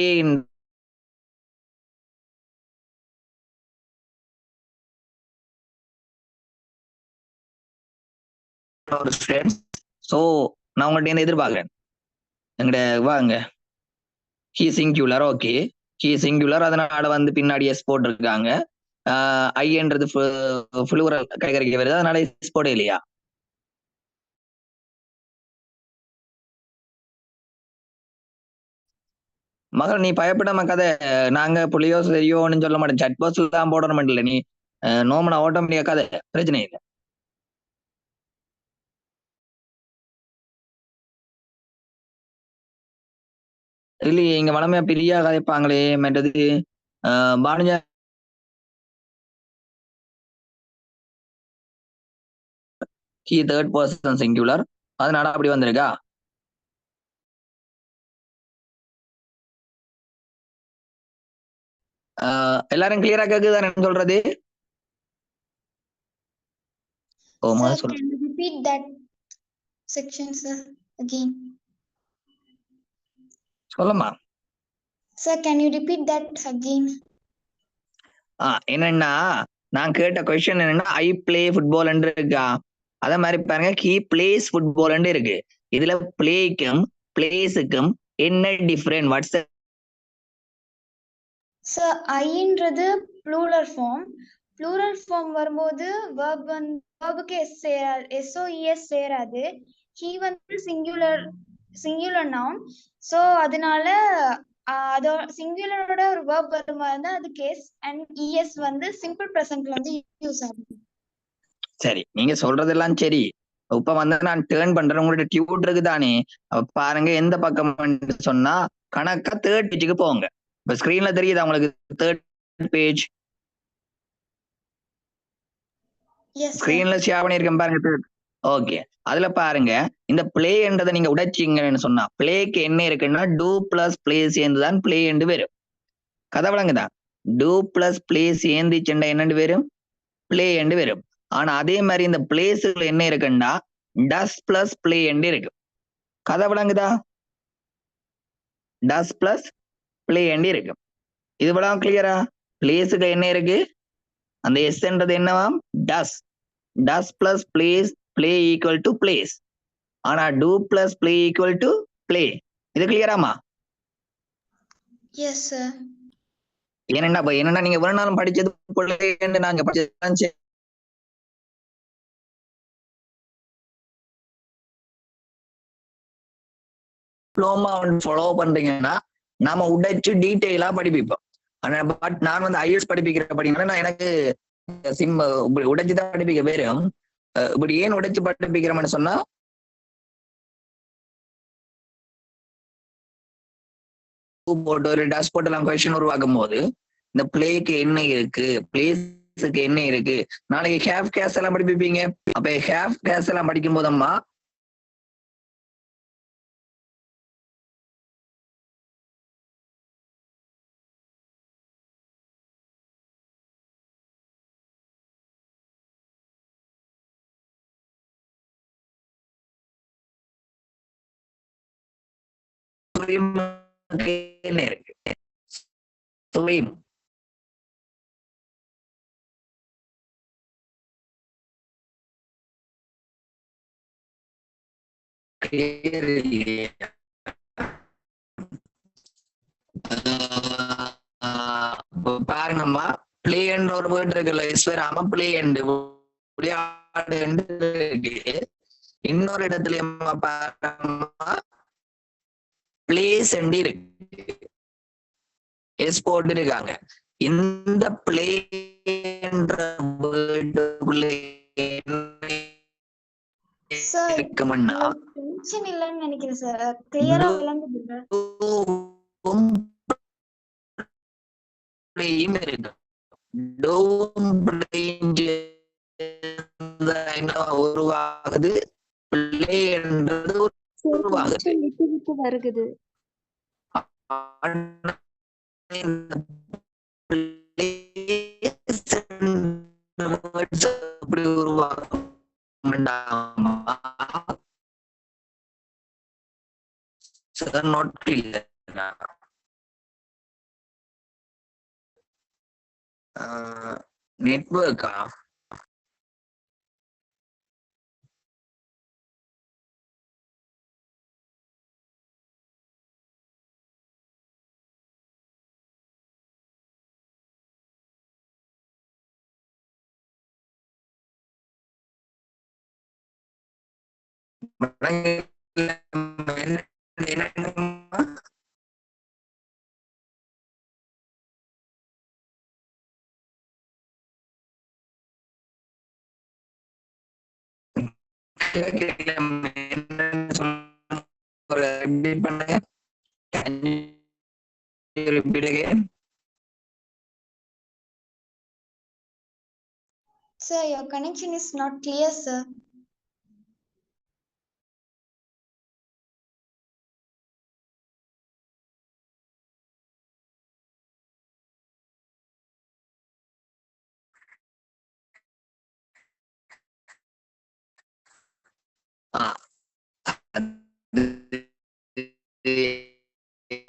Speaker 1: சோ நான் உங்கள்ட்ட என்ன எதிர்பார்க்கிறேன்? எங்கட வாங்க, he singular. Okay, he singular, அதனால பின்னாடி எஸ் போட்டிருக்காங்க. ஐன்றது ஃப்ளூரல் கைகரிக்க வருது, அதனால எஸ் போட இல்லையா? மகள் நீ பயப்படாம கதை. நாங்க புள்ளியோ சரியோன்னு சொல்ல மாட்டோம். சட் பாக்ஸ்ல தான் போடணும் இல்ல. நீ நோமனா ஆட்டோமேட்டிக்கா கதை, பிரச்சனை இல்லை. இல்லையே, இங்க வளமையா பிரியா கதைப்பாங்களே. மற்றது Bhanuja he third person singular, அதனால அப்படி வந்திருக்கா? எல்லாரும் கிளியரா கேக்குதானே சொல்றது? ஓ,
Speaker 2: Sir,
Speaker 1: சொல்லு.
Speaker 2: can you repeat that section, sir, again?
Speaker 1: சொல்லுமா.
Speaker 2: Sir, can you repeat that again?
Speaker 1: என்னன்னா நான் கேட்ட கொஸ்டின் என்னன்னா, ஐ பிளே ஃபுட்பால் இருக்கா? அதே மாதிரி பாருங்க, ஹி பிளேஸ் ஃபுட்பால் இருக்கு. இதுல பிளேக்கும் பிளேஸுக்கும் என்ன டிஃபரெண்ட்? வாட்ஸ்
Speaker 2: Sir, ஐன்றது ப்ளூரல் ஃபார்ம். ப்ளூரல் ஃபார்ம் வரும்போது verb verb-க்கு எஸ் சேராது, எஸ்ஓஇஎஸ் சேராது. He singular noun. சோ அதனால அதோ சிங்குலரோட ஒரு verb வரும்போது அதுக்கு எஸ் அண்ட் இஎஸ் சிம்பிள் பிரசன்ட்ல யூஸ் ஆகும்.
Speaker 1: சரி, நீங்க சொல்றதெல்லாம் சரி. இப்ப நான் டேர்ன் பண்றேன். உங்களோட டியூட் இருக்கு தானே, பாருங்க எந்த பக்கம் சொன்னா கணக்கா தேர்ட் பேஜுக்கு போங்க. இப்ப ஸ்கிரீன்ல தெரியுதா உங்களுக்கு தேர்ட் பேஜ்? ஸ்கிரீன்ல ஷேர் பண்ணிருக்கேன் பாருங்க. ஓகே, அதுல பாருங்க, இந்த பிளே என்றதை நீங்க உடைச்சிங்கன்னு சொன்னா பிளேக்கு என்ன இருக்குன்னா டூ பிளஸ் பிளே சேர்ந்துதான் பிளே என்று வரும். கதை விளங்குதா? டூ பிளஸ் பிளே சேர்ந்துச்சுண்டா என்னண்டு வரும்? பிளே என்று வரும். ஆனா அதே மாதிரி இந்த பிளேஸ்ல என்ன இருக்குன்னா டஸ் பிளஸ் பிளே என்று இருக்கு. கதை விளங்குதா? டஸ் பிளஸ் பிளே என்று இருக்கு. இது விளங்க கிளியரா? பிளேஸுக்கு என்ன இருக்கு? அந்த எஸ்ன்றது என்னவாம்? Does. Does plus plays, play equal to plays. ஆனா do plus play equal to play. இது கிளியராமா?
Speaker 2: Yes sir.
Speaker 1: என்னன்னா நீங்க ஒரு நாளும் படிச்சது பிள்ளைன்னு நாங்க படிச்சது ஃபாலோ பண்றீங்கன்னா நாம உடைச்சு டீட்டெயிலா படிப்போம். ஆனா பட் நான் வந்து ஐஎஸ் படிப்பிக்கிற படிங்கன்னா நான் எனக்கு சிம் இப்படி உடைச்சுதான் படிப்பிக்க பேரும் இப்படி ஏன் உடைச்சு படிப்பிக்கிறோம்னு சொன்னா போட்டு ஒரு டேஷ்போர்ட் எல்லாம் கொஸ்டின் உருவாக்கும் போது இந்த பிளேக்கு என்ன இருக்கு, பிளேஸுக்கு என்ன இருக்கு, நாளைக்கு ஹேஃப் கேஸ் எல்லாம் படிப்பிப்பீங்க. அப்ப ஹேஃப் கேஸ் எல்லாம் படிக்கும் போதம்மா என்ன இருக்கு ஸ்விம் பாருங்கம்மா பிளே என்ற ஒரு வேர்ட் இருக்குல்ல ஈஸ்வராம பிளே எண்டு விளையாடு இருக்கு. இன்னொரு இடத்துல பாருங்கம்மா பிளேஸ் எண்டு இருக்கு, எஸ் போட்டு இருக்காங்க. இந்த பிளே என்ற வேர்டுக்குள்ள
Speaker 2: சார்
Speaker 1: இருக்கும்னா
Speaker 2: டென்ஷன் இல்லைன்னு நினைக்கிறேன் சார். கிளியரா விளங்குது.
Speaker 1: பிளேயும் இருக்கு. டோம் பிளேஞ்சு உருவாகுது, பிளே என்றது உருவாகுது.
Speaker 2: விட்டு விட்டு வருகுது.
Speaker 1: அப்படி உருவாகும் not clear. நெட்வொர்க்கா பண்ணுங்க. Repeat again.
Speaker 2: Sir, your connection is not clear, sir.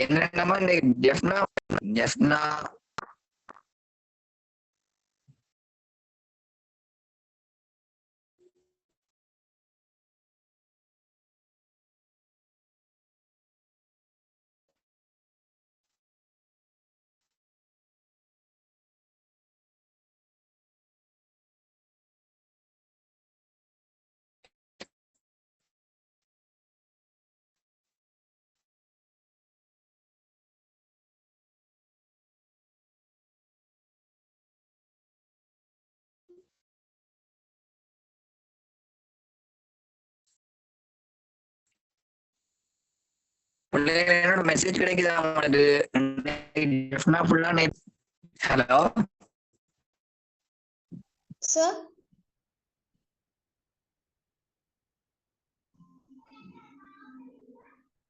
Speaker 1: என்னென்னமா இந்த ஜெஃப்னா ஜெஃப்னா என்னோட மெசேஜ் கிடைக்குதா உங்களுக்கு? ஜெஃப்னா ஃபுல்லா ஹலோ
Speaker 2: Sir?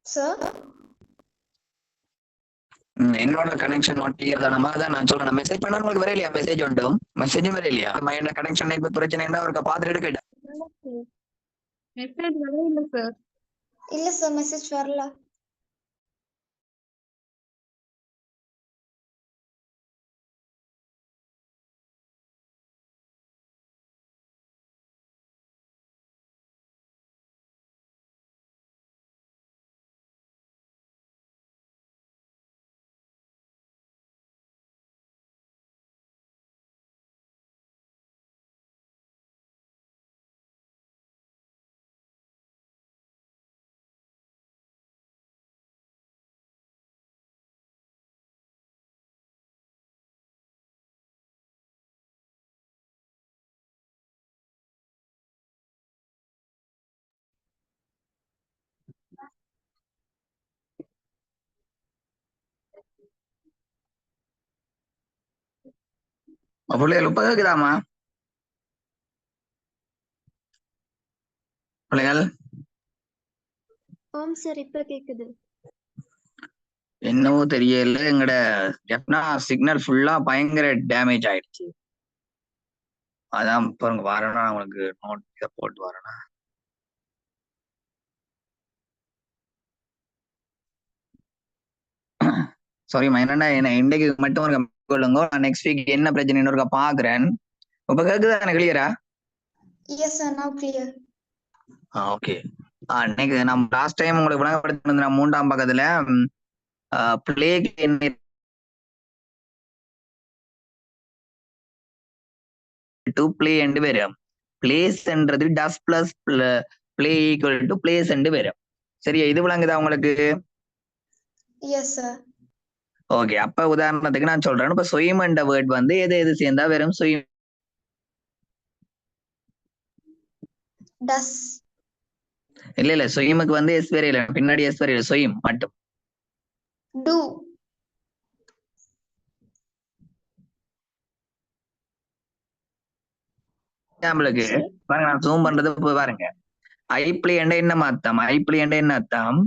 Speaker 2: Sir?
Speaker 1: என்னோட கனெக்ஷன் நாட் கிளியர் தானமா? அதான் நான் சொல்றேன். மெசேஜ் பண்ணா உங்களுக்கு வர இல்லையா? மெசேஜ் உண்டும், மெசேஜும் வர இல்லையா? என்ன கனெக்ஷன் இப்ப பிரச்சனை இருந்தா அவருக்கு பாத்துட்டு கேட்டேன்.
Speaker 3: மெசேஜ் வரவே இல்லை சார்.
Speaker 2: இல்ல சார், மெசேஜ் வரல.
Speaker 1: பிள்ளைகள் இப்ப கேக்குதாமா பிள்ளைகள்?
Speaker 4: ஆம் சார், இப்ப கேக்குது.
Speaker 1: என்னவோ தெரியல, எங்கட ஜப்னா சிக்னல் ஃபுல்லா பயங்கர டேமேஜ் ஆயிடுச்சு. அதான் பாருங்க வரேன்னா உங்களுக்கு நோட் இதை போட்டு வரேன்னா. சாரிம்மா, என்னன்னா என்ன இன்றைக்கு மட்டும் ஒரு சொல்லுங்க, நான் நெக்ஸ்ட் வீக் என்ன பிரச்சனைன்னு ஒருக்கா பாக்குறேன். இப்ப கேக்குதா எனக்கு கிளியரா?
Speaker 2: Yes, sir. Now clear.
Speaker 1: Okay. இன்னைக்கு நம்ம லாஸ்ட் டைம் உங்களுக்கு விளங்கப்படுத்தின 3ஆம் பக்கத்துல பிளேக் என்ன டு பிளே என்று வரும். பிளேஸ்ன்றது does plus play equal to plays என்று வரும். சரியா, இது விளங்குதா உங்களுக்கு?
Speaker 2: Yes, sir.
Speaker 1: ஓகே. அப்ப உதாரணத்துக்கு நான் சொல்றேன், இப்ப சுயம் என்ற வேர்ட் வந்து எது எது சேர்ந்தா வெறும் சுயம்?
Speaker 2: Does.
Speaker 1: இல்ல சுயமுக்கு வந்து எஸ் வரையில, பின்னாடி எஸ் வரையில, சுயம் மட்டும்.
Speaker 2: Do.
Speaker 1: எக்ஸாம்பிளுக்கு பாருங்க, நான் ஜூம் பண்றது போய் பாருங்க. ஐ பிளே என்ற என்ன அர்த்தம்? ஐ பிளே என்ற என்ன அர்த்தம்?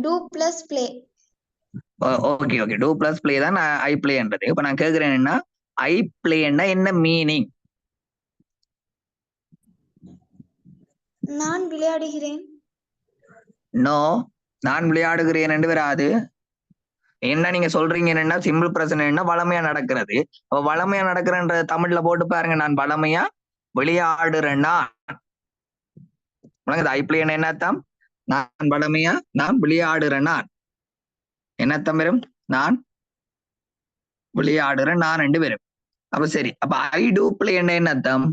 Speaker 2: Do plus play.
Speaker 1: Okay okay, do plus play தான் ஐ பிளேன்றது. இப்ப நான் கேக்குறேன்னா ஐ பிளேன்னா என்ன மீனிங்?
Speaker 2: நான் விளையாடுகிறேன்.
Speaker 1: நோ, நான் விளையாடுகிறேன் என்று வராது. என்ன நீங்க சொல்றீங்க என்னன்னா சிம்பிள் பிரச்சனை என்ன வளமையா நடக்கிறது. அப்ப வளமையா நடக்கிறன்ற தமிழ்ல போட்டு பாருங்க, நான் வளமையா விளையாடுறேன்னா. ஐ பிளேன்னா என்ன அர்த்தம்? நான் வளமையா நான் விளையாடுறேன். நான் என்ன அர்த்தம் வரும்? நான் விளையாடுறேன் நான் ரெண்டு பேரும். அப்ப சரி, அப்ப ஐ டூ பிளே என்ன அர்த்தம்?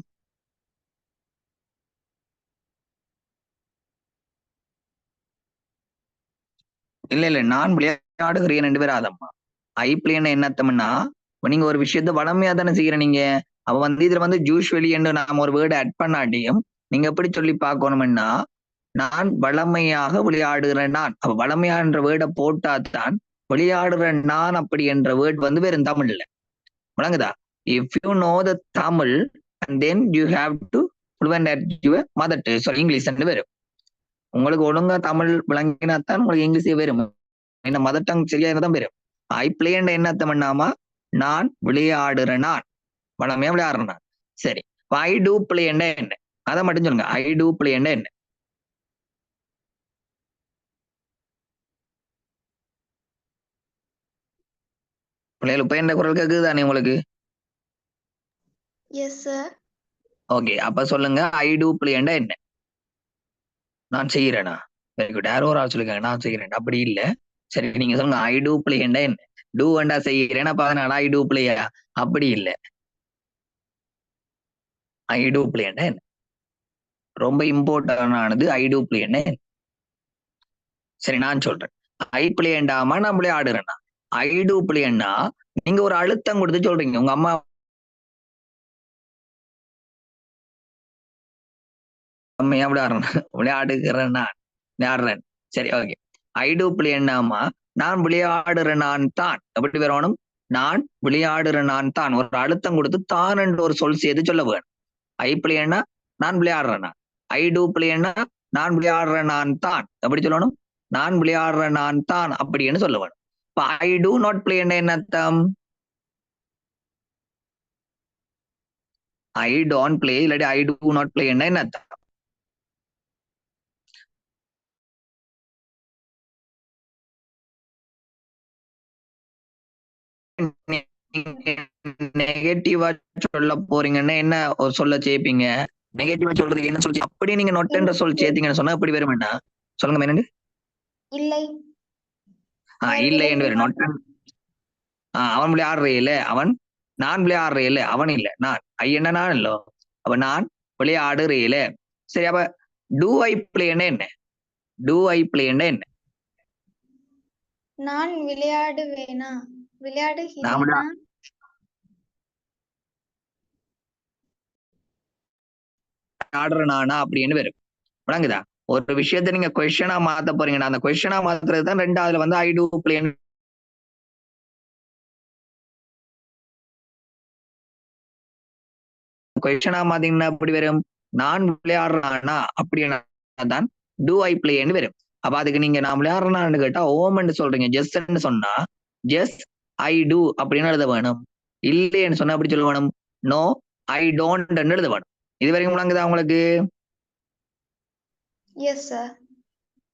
Speaker 1: இல்ல நான் விளையாடுகிறேன் ரெண்டு பேரும் ஆதம்மா. ஐ பிளேன்னு என்ன அர்த்தம்னா, நீங்க ஒரு விஷயத்த வளமையா தானே செய்யற நீங்க. அப்ப வந்து இதுல வந்து யூஸ்வலி என்று நாம ஒரு வேர்டு ஆட் பண்ணாட்டியும் நீங்க எப்படி சொல்லி பார்க்கணும்னா, நான் வளமையாக விளையாடுகிறேன் நான். அப்ப வளமையான்ற வேர்டை போட்டாதான் விளையாடுறேன் நான் அப்படி என்ற வேர்ட் வந்து வெறும் தமிழ்ல விளங்குதா? If you know the Tamil and then you have to fluent at your mother tongue, English வரும். உங்களுக்கு ஒழுங்கா தமிழ் விளங்கினாத்தான் உங்களுக்கு இங்கிலீஷே வரும். இந்த மதர் டங் சரியா தான் வரும். ஐ பிளேண்ட் என்ன அர்த்தம் பண்ணாமா, நான் விளையாடுறேன் நான், வளமையா விளையாடுறேன் நான். சரி, ஐ டூ பிளேண்ட் என்ன? அதை மட்டும் சொல்லுங்க. ஐ டூ பிளேண்ட் என்ன? பிள்ளைகள் இப்ப என்ன குரல் கேக்குதானே உங்களுக்கு?
Speaker 2: Yes, sir.
Speaker 1: ஓகே, அப்ப சொல்லுங்க ஐ டூ பிளேண்ட் என்ன? நான் செய்யறேனா? Very good. யாரோ ஒரு ஆள் சொல்லிருக்காங்க நான் செய்யறேன். அப்படி இல்ல. சரி, நீங்க சொல்லுங்க ஐ டூ பிளேண்டா என்ன? டூ வேண்டா செய்யறேன், அப்ப அதனால ஐ டூ பிளேயா? அப்படி இல்ல. ஐ டூ பிளேண்டா என்ன? ரொம்ப இம்பார்ட்டன் ஆனது ஐ டூ பிளேண்டா என்ன? சரி, நான் சொல்றேன். ஐ பிளேண்டாமா நான் விளையாடுறேன்னா. ஐ டூ பிளேன்னா நீங்க ஒரு அழுத்தம் கொடுத்து சொல்றீங்க. உங்க அம்மா அம்மையா விளையாடுகிறேன் நான், விளையாடுறேன். சரி, ஓகே. ஐ டூ பிளேன்னாமா நான் விளையாடுறேன் நான் தான். எப்படி வரணும்? நான் விளையாடுறேன் நான் தான். ஒரு அழுத்தம் கொடுத்து தான் என்று ஒரு சொல் சேர்த்து சொல்ல வேணும். ஐ பிளேன்னா நான் விளையாடுறேன் நான். ஐ டூ பிளேன்னா நான் விளையாடுறேன் நான் தான். எப்படி சொல்லணும்? நான் விளையாடுறேன் நான் தான் அப்படின்னு சொல்ல வேணும். இப்ப ஐ டூ நாட் பிளேன்னா என்ன அர்த்தம்? ஐ டோன்ட் பிளே இல்லாட்டி ஐ டூ நாட் பிளேன்னா என்ன அர்த்தம்? நெகட்டிவா சொல்ல போறீங்கன்னா என்ன ஒரு சொல்ல சேர்ப்பீங்க? நெகட்டிவா சொல்றதுக்கு என்ன சொல்லி அப்படி நீங்க நொட்டன்ற சொல் சேர்த்தீங்கன்னு சொன்னா எப்படி வரும்? என்ன சொல்லுங்க மேனண்டு?
Speaker 2: இல்லை.
Speaker 1: இல்லை என்று வரும். நொட்டன் அவன் விளையாடுறே இல்ல, அவன். நான் விளையாடுறே இல்ல, அவன் இல்ல, நான். ஐ என்ன நான் இல்லோ, அப்ப நான் விளையாடுறே இல்ல. சரி, அப்ப டூ ஐ பிளேன்னா என்ன? டூ ஐ பிளேன்னா என்ன?
Speaker 2: நான் விளையாடுவேனா?
Speaker 1: நான்
Speaker 2: விளையாடுகிறேனா?
Speaker 1: விளையாடுற நானா அப்படின்னு வரும். விளங்குதா? ஒரு விஷயத்த நீங்க கொஸ்டினா மாத்த போறீங்கன்னா அந்த கொஸ்டினா மாத்துறது தான் ரெண்டாவதுல வந்து ஐ டூ பிளேன் கொஸ்டினா பாத்தீங்கன்னா எப்படி வரும், நான் விளையாடுறானா அப்படின்னா தான் டூ ஐ பிளேன்னு வரும். அப்ப அதுக்கு நீங்க நான் விளையாடுறான்னு கேட்டா ஓம்னு சொல்றீங்க, ஜஸ்ட்னு சொன்னா ஜஸ்ட் ஐ டூ அப்படின்னு எழுத வேணும். இல்லைன்னு சொன்னா அப்படி சொல்ல வேணும், நோ ஐ டோன்ட் எழுத வேணும். இது வரைக்கும் விளங்குதா உங்களுக்கு?
Speaker 2: S sir.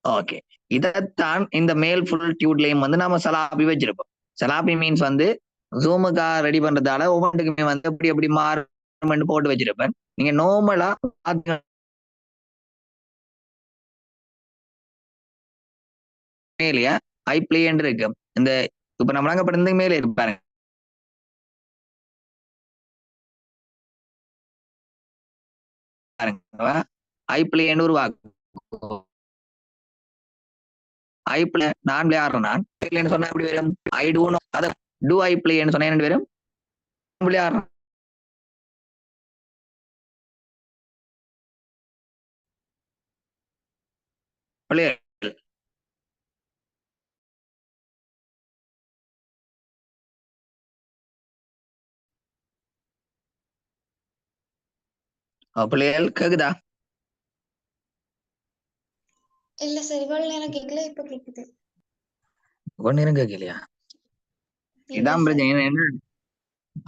Speaker 1: ஓகே, இதைத்தான் இந்த மேல் ஃபுல் டியூட்லயும் வந்து நாம சலாபி வச்சிருப்போம். சலாபி மீன்ஸ் வந்து ஜூமுக்கா ரெடி பண்றதால ஒவ்வொன்றுக்குமே வந்து எப்படி எப்படி மாறும் போட்டு வச்சிருப்பேன். நீங்க நார்மலா மேலேயே ஐ பிளே இருக்கு. இந்த இப்ப நம்ம வழங்கப்படுறது மேலே இருப்பாரு ஐ பிளேன்னு ஒரு வாக்கு. ஐ பிளே நான் விளையாடுறேன், நான் சொன்னா எப்படி வரும், ஐ டூ அத டூ ஐ பிளேன்னு சொன்னா என்ன வரும், விளையாடுறேன். பிள்ளைகள் கேக்குதா?
Speaker 2: இல்ல சார், இவ்வளவு நேரம் கேட்கல, இப்ப கேக்குது.
Speaker 1: ஒன்னு நேரம் கேட்கலையா?
Speaker 2: இல்ல
Speaker 1: இதான்
Speaker 2: சார்.
Speaker 1: பிரச்சனை. என்ன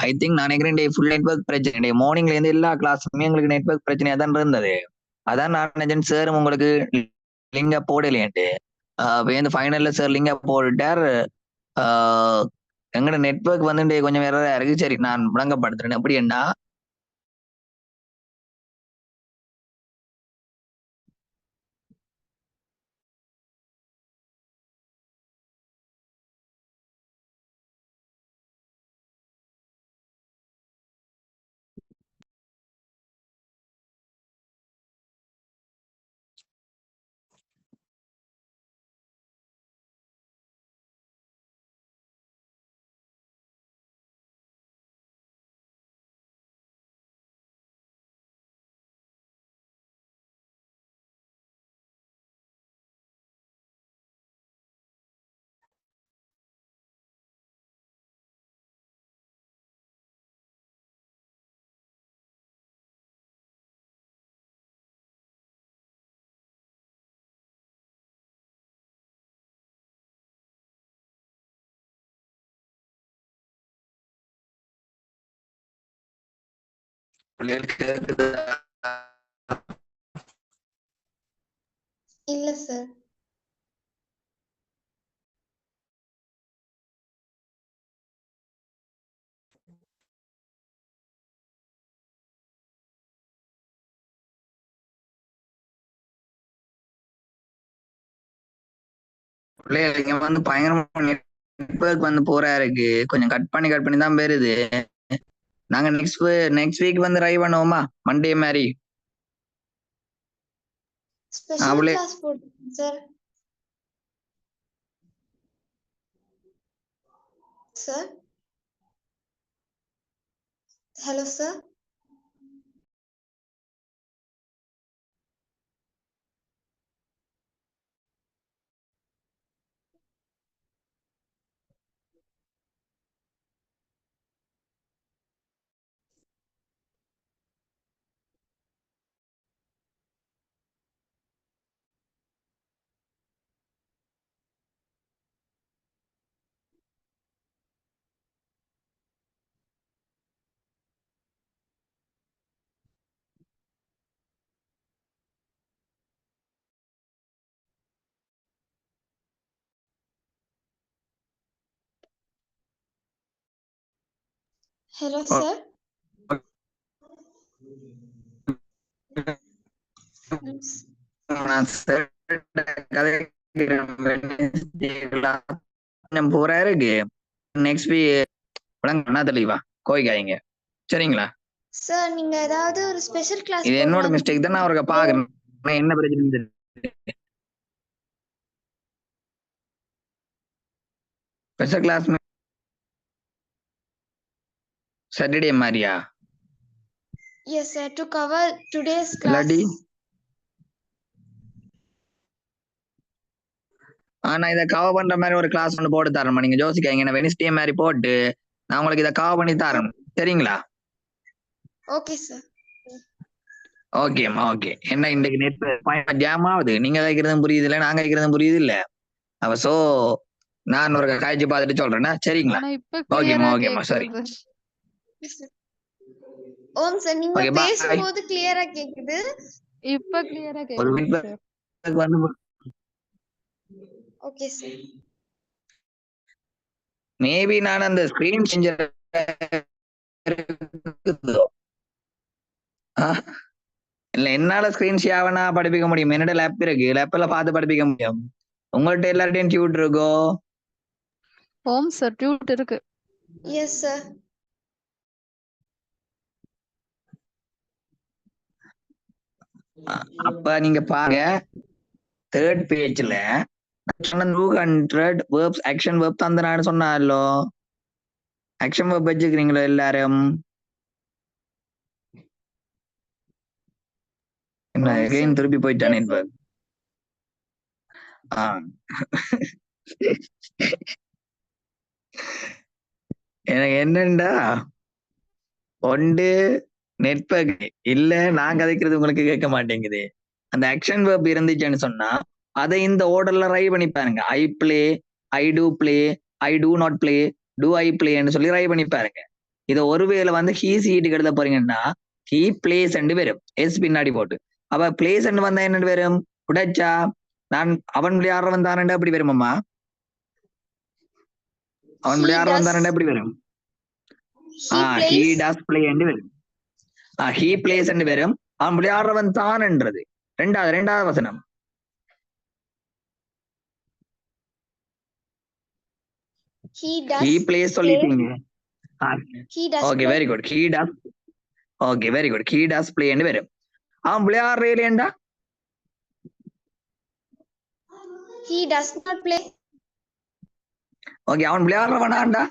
Speaker 1: ஐ திங்க் நான் நினைக்கிறேன் ஃபுல் நெட்வொர்க் பிரச்சனை. மார்னிங்ல இருந்து எல்லா கிளாஸுமே எங்களுக்கு நெட்வொர்க் பிரச்சனையா தான் இருந்தது. அதான் நான் நினைச்சேன் சார் உங்களுக்கு லிங்க போடலையேன்ட்டு. இந்த ஃபைனல்ல சார் லிங்க போட்டுட்டார். எங்களோட நெட்வொர்க் வந்து கொஞ்சம் வேற இருக்கு. சரி, நான் விளங்கப்படுத்துறேன். எப்படி என்ன
Speaker 2: இல்ல சார்.
Speaker 1: பிள்ளைங்க வந்து பயங்கரமா நெட்வொர்க் வந்து போறா இருக்கு. கொஞ்சம் கட் பண்ணி தான் வருது. நாங்க நெக்ஸ்ட் வீக் வந்து ட்ரை பண்ணுவோமா, மண்டே மாதிரி?
Speaker 2: ஸ்பெஷல் கிளாஸ் போடுறேன் sir. Sir, hello sir. Hello sir.
Speaker 1: போறா இருக்கு. நெக்ஸ்ட் வீக் தெளிவா கோய்க்காதீங்க, சரிங்களா?
Speaker 2: சார், நீங்க ஏதாவது ஒரு ஸ்பெஷல் கிளாஸ்
Speaker 1: இது என்னோட
Speaker 2: போடலாம்.
Speaker 1: மிஸ்டேக் தான். நான் அவருக்கு பாக்குறேன் என்ன பிரச்சனை. ஸ்பெஷல் கிளாஸ் சாட்டர்டே மாதிரியா?
Speaker 2: Yes sir, to cover today's class.
Speaker 1: இல்லாட்டி நான் இதை கவர் பண்ற மாதிரி ஒரு கிளாஸ் ஒன்று போட்டு தரேன். நீங்க யோசிக்காதீங்க, வெனிஸ்டே மாதிரி போட்டு நான் உங்களுக்கு இதை கவர் பண்ணி தரேன், சரிங்களா?
Speaker 2: Okay sir.
Speaker 1: ஓகேம்மா ஓகே. என்ன இன்றைக்கு நெட் ஜாம் ஆகுது. நீங்க கேட்கறதும் புரியுது இல்ல, நாங்க கேட்கறதும் புரியுது இல்ல. அவ சோ நான் ஒரு காய்ச்சி பார்த்துட்டு சொல்றேன்னா சரிங்களா?
Speaker 3: ஆனா இப்ப
Speaker 1: ஓகேம்மா
Speaker 3: கிளியரா
Speaker 1: ஓகேம்மா சாரி.
Speaker 3: கேக்குது.
Speaker 2: ஓம் சார், நீங்க
Speaker 1: ஓகே பாய்.
Speaker 2: பேசும்போது கிளியரா கேக்குது.
Speaker 3: இப்ப கிளியரா
Speaker 1: ஒரு
Speaker 3: கேக்குது சார்.
Speaker 1: வீட்டுக்கு வந்து
Speaker 2: ஓகே சார்.
Speaker 1: மேபி நான் அந்த ஸ்கிரீன் செஞ்ச இல்ல என்னால ஸ்கிரீன் ஷேவனா படிப்பிக்க முடியும். என்னோட லேப் இருக்கு, லேப்ல பார்த்து படிப்பிக்க முடியும். உங்கள்ட்ட எல்லார்ட்டையும் டியூட் இருக்கோ?
Speaker 3: ஓம் சார் டியூட் இருக்கு.
Speaker 2: Yes sir.
Speaker 1: அப்ப நீங்க பாருங்க, தேர்ட் பேஜ்ல 200 verbs action verb தந்தனான்னு சொன்னாலோ. ஆக்ஷன் verb வச்சுக்கிறீங்களோ எல்லாரும்? என்ன
Speaker 2: ஓம்
Speaker 1: again
Speaker 2: சார்.
Speaker 1: திருப்பி போயிட்டானே
Speaker 2: Yes,
Speaker 1: இப்ப.
Speaker 2: sir.
Speaker 1: எனக்கு என்னண்டா ஒன்று நெட்வொர்க் இல்ல, நான் கதைக்கிறது உங்களுக்கு கேட்க மாட்டேங்குது. அந்த ஆக்ஷன் verb இருந்துச்சுன்னு சொன்னா அதை இந்த ஆர்டர்ல ரை பண்ணி பாருங்க. I play, I do play, I do not play, do I பிளேன்னு சொல்லி ரை பண்ணி பாருங்க. இதை ஒருவேளை வந்து ஹீ சீட்டுக்கு எழுத போறீங்கன்னா ஹீ பிளேஸ் வரும், எஸ் பின்னாடி போட்டு. அப்ப பிளேஸ் வந்தா என்ன வரும்? உடைச்சா நான் அவன் விளையாடுறவன் தானண்டா அப்படி வருமாம்மா? அவன்
Speaker 2: He
Speaker 1: விளையாடுறவன்
Speaker 2: does.
Speaker 1: தானண்டா எப்படி வரும்?
Speaker 2: He
Speaker 1: he
Speaker 2: plays.
Speaker 1: Does play வரும். ஹீ பிளேஸ் வரும், அவன் விளையாடுறவன் தான்ன்றது ரெண்டாவது வசனம்.
Speaker 2: He does.
Speaker 1: ஹீ பிளேஸ் சொல்லிட்டீங்க.
Speaker 2: He does.
Speaker 1: Okay
Speaker 2: play.
Speaker 1: Very good. He does. Okay very good. He does play வரும். அவன் விளையாடுறேன்டா?
Speaker 2: He does not play.
Speaker 1: Okay அவன் விளையாடுறவனாண்டா?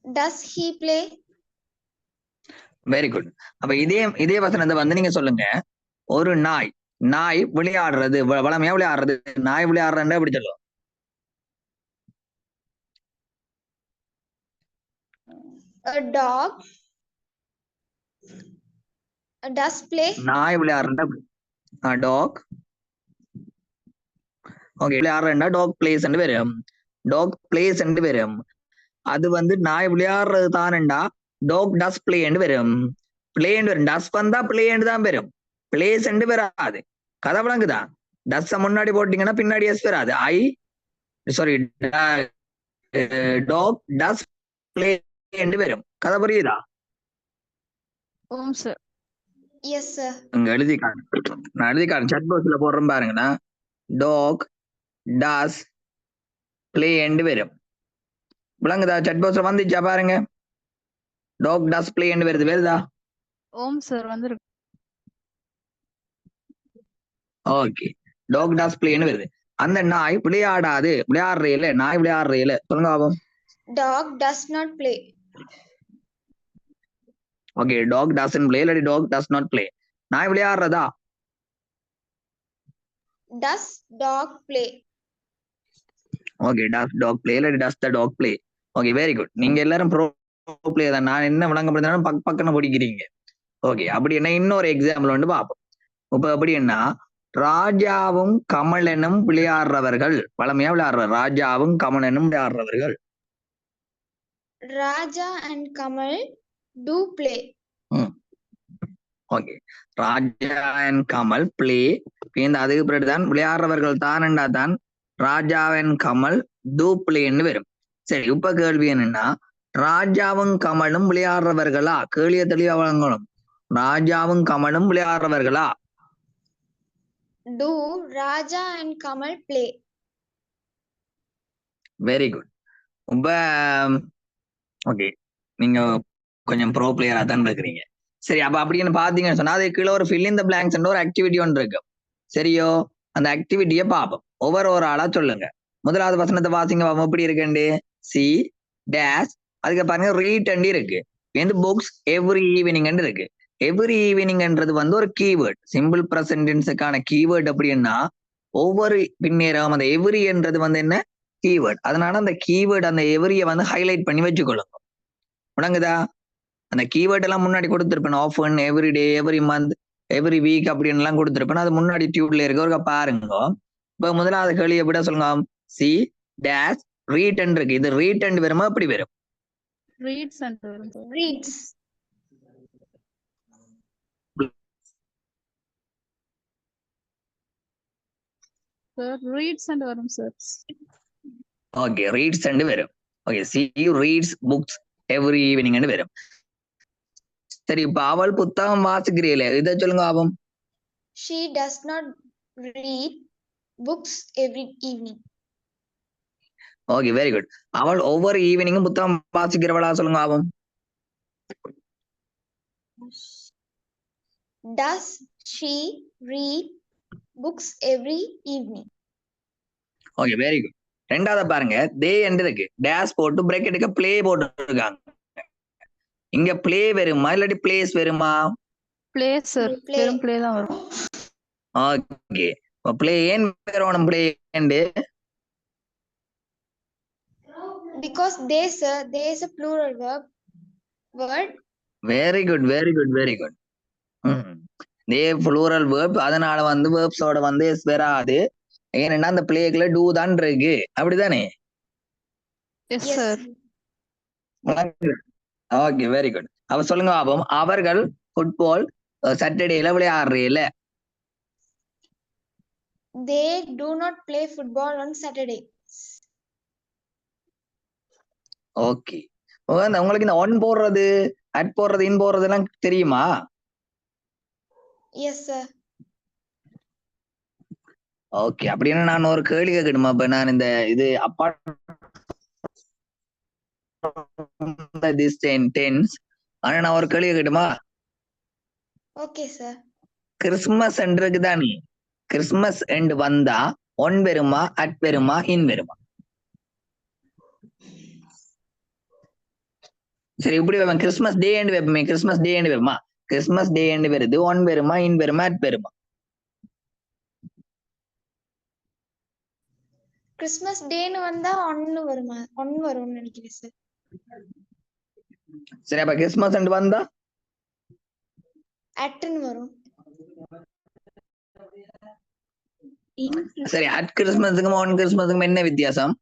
Speaker 2: Does he play?
Speaker 1: Very good. அப்ப இதே வசனத்தை வந்து நீங்க சொல்லுங்க. ஒரு நாய் விளையாடுறது, வளமையா விளையாடுறது. நாய் விளையாடுறா எப்படி சொல்லுவோம்?
Speaker 2: A dog does play.
Speaker 1: நாய் விளையாடுறா டாக். ஓகே விளையாடுறா டாக் பிளேஸ் வரும். டாக் பிளேஸ் வரும். அது வந்து நாய் விளையாடுறது தானண்டா டாக் டஸ் பிளேன்னு வரும். பிளேன்னு வரும். டஸ் வந்தா பிளேன்னு தான் வரும், பிளேஸ் வராது. கதை விளங்குதா? டஸ் முன்னாடி போட்டீங்கன்னா பின்னாடி எஸ் வராது. சாரி டாக் டஸ் பிளே வரும். கதை புரியுதா?
Speaker 3: ஓம் சார்.
Speaker 2: Yes, sir.
Speaker 1: இங்க எழுதி நான் எழுதி காட்டுறேன், சட் பாக்ஸ்ல போடுறேன் பாருங்கண்ணா. டாக் டஸ் பிளே வரும். விளங்குதா? சட் பாக்ஸ்ல வந்துச்சா பாருங்க. டாக் டஸ் பிளே வருதா?
Speaker 3: ஓம் சார் வந்துருக்கு.
Speaker 1: ஓகே டாக் டஸ் பிளேன்னு வருது. அந்த நாய் விளையாடாது, விளையாடுறேல, நாய் விளையாடுறேல சொல்லுங்க பாபம்.
Speaker 2: Dog does not play.
Speaker 1: Okay dog doesn't play இல்லாட்டி டாக் டஸ் நாட் பிளே. நாய் விளையாடுறதா?
Speaker 2: Does dog play?
Speaker 1: Okay does dog play இல்லாட்டி does the dog play. Okay very good. நீங்க எல்லாரும் ப்ரோ பிளே தான். நான் என்ன விளங்கப்படுத்தினாலும் பக்கன்னு படிக்கிறீங்க. ஓகே அப்படி என்ன இன்னொரு எக்ஸாம்பிள் வந்து பார்ப்போம். இப்ப அப்படி என்ன, ராஜாவும் கமலனும் விளையாடுறவர்கள், பழமையா விளையாடுற ராஜாவும் கமலனும் விளையாடுறவர்கள்.
Speaker 2: Raja and Kamal do play.
Speaker 1: Okay Raja and Kamal play. அதுக்கு பிறகு தான் விளையாடுறவர்கள் தானண்டா தான் ராஜா அண்ட் கமல் டூ பிளேன்னு வரும். சரி இப்ப கேள்வி என்னன்னா, ராஜாவும் கமலும் விளையாடுறவர்களா? கேள்விய தெளிவா வழங்கணும். ராஜாவும் கமலும் விளையாடுறவர்களா?
Speaker 2: Do Raja and Kamal play?
Speaker 1: Very good. இப்ப ஓகே நீங்க கொஞ்சம் ப்ரோ பிளேயரா தான் இருக்கிறீங்க. சரி அப்ப அப்படின்னு பாத்தீங்கன்னு சொன்னா அது கீழே ஒரு ஃபில் இன் த பிளாங்க்ஸ் ஒரு ஆக்டிவிட்டி ஒன்று இருக்கு. சரியோ? அந்த ஆக்டிவிட்டியை பார்ப்போம். ஒவ்வொரு ஆளா சொல்லுங்க. முதலாவது வசனத்தை வாசிங்க எப்படி இருக்குண்டு. சி டேஷ், அதுக்கு பாருங்க ரீட் அண்டி இருக்கு. புக்ஸ் எவ்ரி ஈவினிங் இருக்கு. எவ்ரி ஈவினிங்ன்றது வந்து ஒரு கீவேர்ட், சிம்பிள் ப்ரெசன்டென்ஸுக்கான கீவேர்ட். அப்படின்னா ஒவ்வொரு பின்னேரம் அந்த எவ்ரி என்றது வந்து என்ன கீவேர்ட். அதனால அந்த கீவேர்ட் அந்த எவ்ரிய வந்து ஹைலைட் பண்ணி வச்சுக்கொள்ளுங்க. விளங்குதா? அந்த கீவேர்ட் எல்லாம் முன்னாடி கொடுத்துருப்பேன். Often, every day, every month, every week அப்படின்னு எல்லாம் கொடுத்துருப்பேன். அது முன்னாடி டியூட்ல இருக்க ஒரு பாருங்க. இப்ப முதலாவது கேள்வி எப்படி சொல்லுங்க? சி டேஷ் ரீட் இருக்கு. இது ரீட் வருமா எப்படி வரும்?
Speaker 3: ரீட்ஸ் அண்ட் வரும் sir.
Speaker 2: Reads.
Speaker 3: Sir reads and வரும் சார்.
Speaker 1: ஓகே, ரீட்ஸ் அண்ட் வரும். Okay, C reads books every evening வரும். சரி, இப்ப அவள் புத்தகம் வாசிக்கிறீங்களே, இதை சொல்லுங்க ஆபம்.
Speaker 2: She does not read books every evening.
Speaker 1: Okay, very good. அவள் ஒவ்வொரு ஈவினிங்கும் புத்தகம் வாசிக்கிறவளா? சொல்லுங்க ஆபம்.
Speaker 2: Does she read books every evening?
Speaker 1: Okay, very good. ரெண்டாவது பாருங்க, தே இருக்கு. டேஷ் போட்டு பிரேக்கெட்டுக்கு ப்ளே போட்டு இருக்காங்க. இங்க ப்ளே வருமா இல்லாட்டி பிளேஸ் வருமா?
Speaker 3: Play sir. வெறும் ப்ளே தான் வரும்.
Speaker 1: ஓகே, ப்ளே ஏன் வரணும்? ப்ளே ஏண்டு?
Speaker 2: Because they is a plural word.
Speaker 1: Very good, very good, very good. They plural verb, அதனால வந்து வேர்ப்ஸோட வந்து எஸ் வராது. ஏன்னா அந்த பிளேக்குள்ள டூ தான் இருக்கு, அப்படிதானே?
Speaker 3: Yes sir.
Speaker 1: Okay, very good. அப்ப சொல்லுங்க பாப்போம், அவர்கள் ஃபுட்பால் சாட்டர்டேல விளையாடுறீல?
Speaker 2: They do not play football on Saturday.
Speaker 1: Okay, உங்களுக்கு இந்த ஒன் போடுறது, அட் போடுறது, இன் போடுறது எல்லாம் தெரியுமா?
Speaker 2: Yes sir.
Speaker 1: ஓகே, அப்படின்னா நான் ஒரு கேள்வி கேட்கணுமா? இப்ப நான் இந்த இது அப்பார்ட் திஸ் டென்ஸ், ஆனா நான் ஒரு கேள்வி கேட்கட்டுமா?
Speaker 2: Okay sir.
Speaker 1: கிறிஸ்துமஸ் என்றுக்கு தானே, கிறிஸ்துமஸ் எண்ட் வந்தா ஒன் வருமா, அட் வருமா, இன் வருமா? சரி, இப்படி வைப்பேன், கிறிஸ்துமஸ் டே எண்ட் வைப்பமே, கிறிஸ்துமஸ் டே எண்ட் வருமா? கிறிஸ்துமஸ் டே எண்ட் வருது, ஒன் வருமா, இன் வருமா, அட் வருமா?
Speaker 2: கிறிஸ்மஸ் டேன்னு வந்தா ஒன்னு வருமா? ஒன்னு வரும்னு நினைக்கிறேன் சார்.
Speaker 1: சரி, அப்ப கிறிஸ்துமஸ் எண்ட் வந்தா
Speaker 2: அட்னு வரும்.
Speaker 1: சரி, அட் கிறிஸ்துமஸுக்கும் ஒன் கிறிஸ்துமஸுக்கும் என்ன வித்தியாசம்?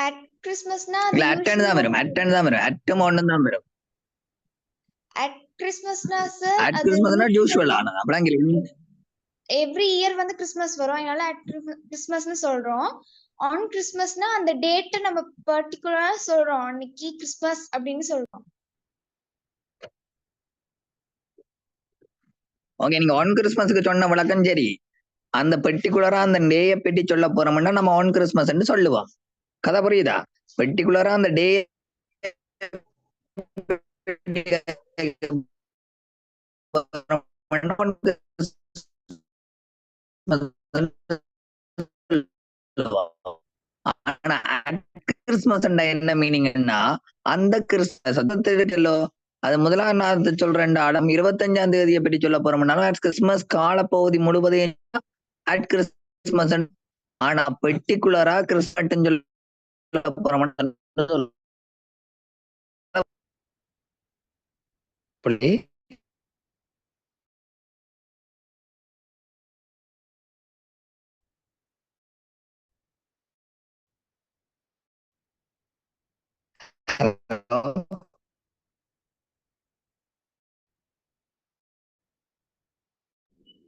Speaker 2: அட் கிறிஸ்மஸ்னா
Speaker 1: இல்ல, அட்டன் தான் வரும், அட்டன் தான் வரும், அட்டும் ஒன்னும் தான் வரும்.
Speaker 2: அட் கிறிஸ்மஸ்னா சார்
Speaker 1: அட்
Speaker 2: அது
Speaker 1: கிறிஸ்துமஸ்னா யூசுவல் ஆனது, அப்படிங்க.
Speaker 2: எவ்ரி இயர் வந்து கிறிஸ்மஸ் வரும், அதனால அட் கிறிஸ்மஸ்னு சொல்றோம். ஆன் கிறிஸ்மஸ்னா அந்த டேட்டை நம்ம பர்டிகுலரா சொல்றோம், அன்னைக்கு கிறிஸ்மஸ் அப்படின்னு சொல்றோம்.
Speaker 1: ஓகே, நீங்க ஆன் கிறிஸ்மஸ்க்கு சொன்ன விளக்கம் சரி. அந்த பெர்டிகுலரா அந்த டேயை பற்றி சொல்ல போறோம்னா நம்ம ஆன் கிறிஸ்மஸ் சொல்லுவோம். கதை புரியுதா? பெர்டிகுலரா அந்த டே கிறிஸ்துமஸ் என்ன மீனிங்னா அந்த கிறிஸ்துமஸ் இருக்குல்லோ, அது முதலாம் நாள் சொல்றேன் ஆடம் 25ஆம் தேதியை பற்றி சொல்ல போறோம்னாலும் கிறிஸ்துமஸ் காலப்பகுதி முழுவதும் அட் கிறிஸ்துமஸ். ஆனா பெர்டிகுலரா கிறிஸ்மஸ் சொல்ல போறோம்னா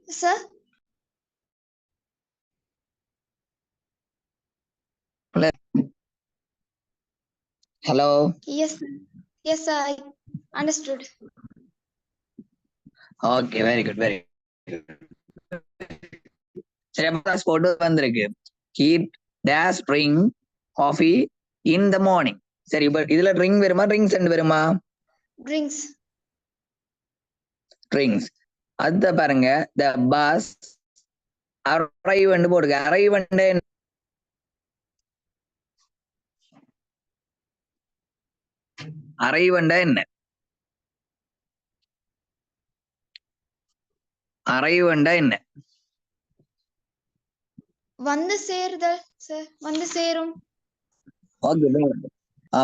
Speaker 2: sir
Speaker 1: hello.
Speaker 2: Yes sir, I understood.
Speaker 1: Okay, very good, very good. சரி, போட்டு வந்திருக்கு, keep dash drink coffee in the morning. சரி, இப்ப இதுல ட்ரிங்க் வருமா, ட்ரிங்க்ஸ் அண்ட் வருமா?
Speaker 2: Drinks.
Speaker 1: ட்ரிங்க்ஸ். அத பாருங்க, த பஸ் அரைவ் போடுங்க. அரைவ் அரைவண்டா என்ன? அரைவண்டா என்ன?
Speaker 2: வந்து சேருதல் சார், வந்து சேரும்.
Speaker 1: ஓகே,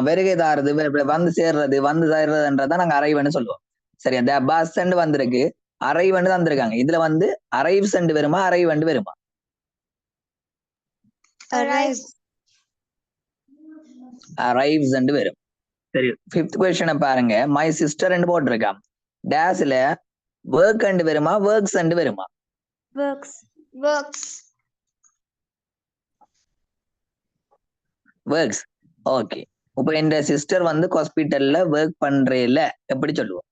Speaker 1: வருகை தாருது வந்து சேர்றதுன்றதை நாங்க அரைவன்னு சொல்லுவோம். சரி, அந்த பஸ் வந்திருக்கு, அரைவண்டு தந்திருக்காங்க. இதுல வந்து அரைவ்ஸ் வருமா அரைவண்டு வருமா? அரைவ்ஸ் வரும். சரி, 5th கொஸ்டினை பாருங்க. மை சிஸ்டர் போட்டிருக்கான். டேஸ்ல ஒர்க் அண்ட் வருமா ஒர்க்ஸ் அண்ட் வருமா? ஒர்க்ஸ். ஓகே, இப்போ என் சிஸ்டர் வந்து ஹாஸ்பிட்டல்ல ஒர்க் பண்றேல எப்படி சொல்லுவோம்?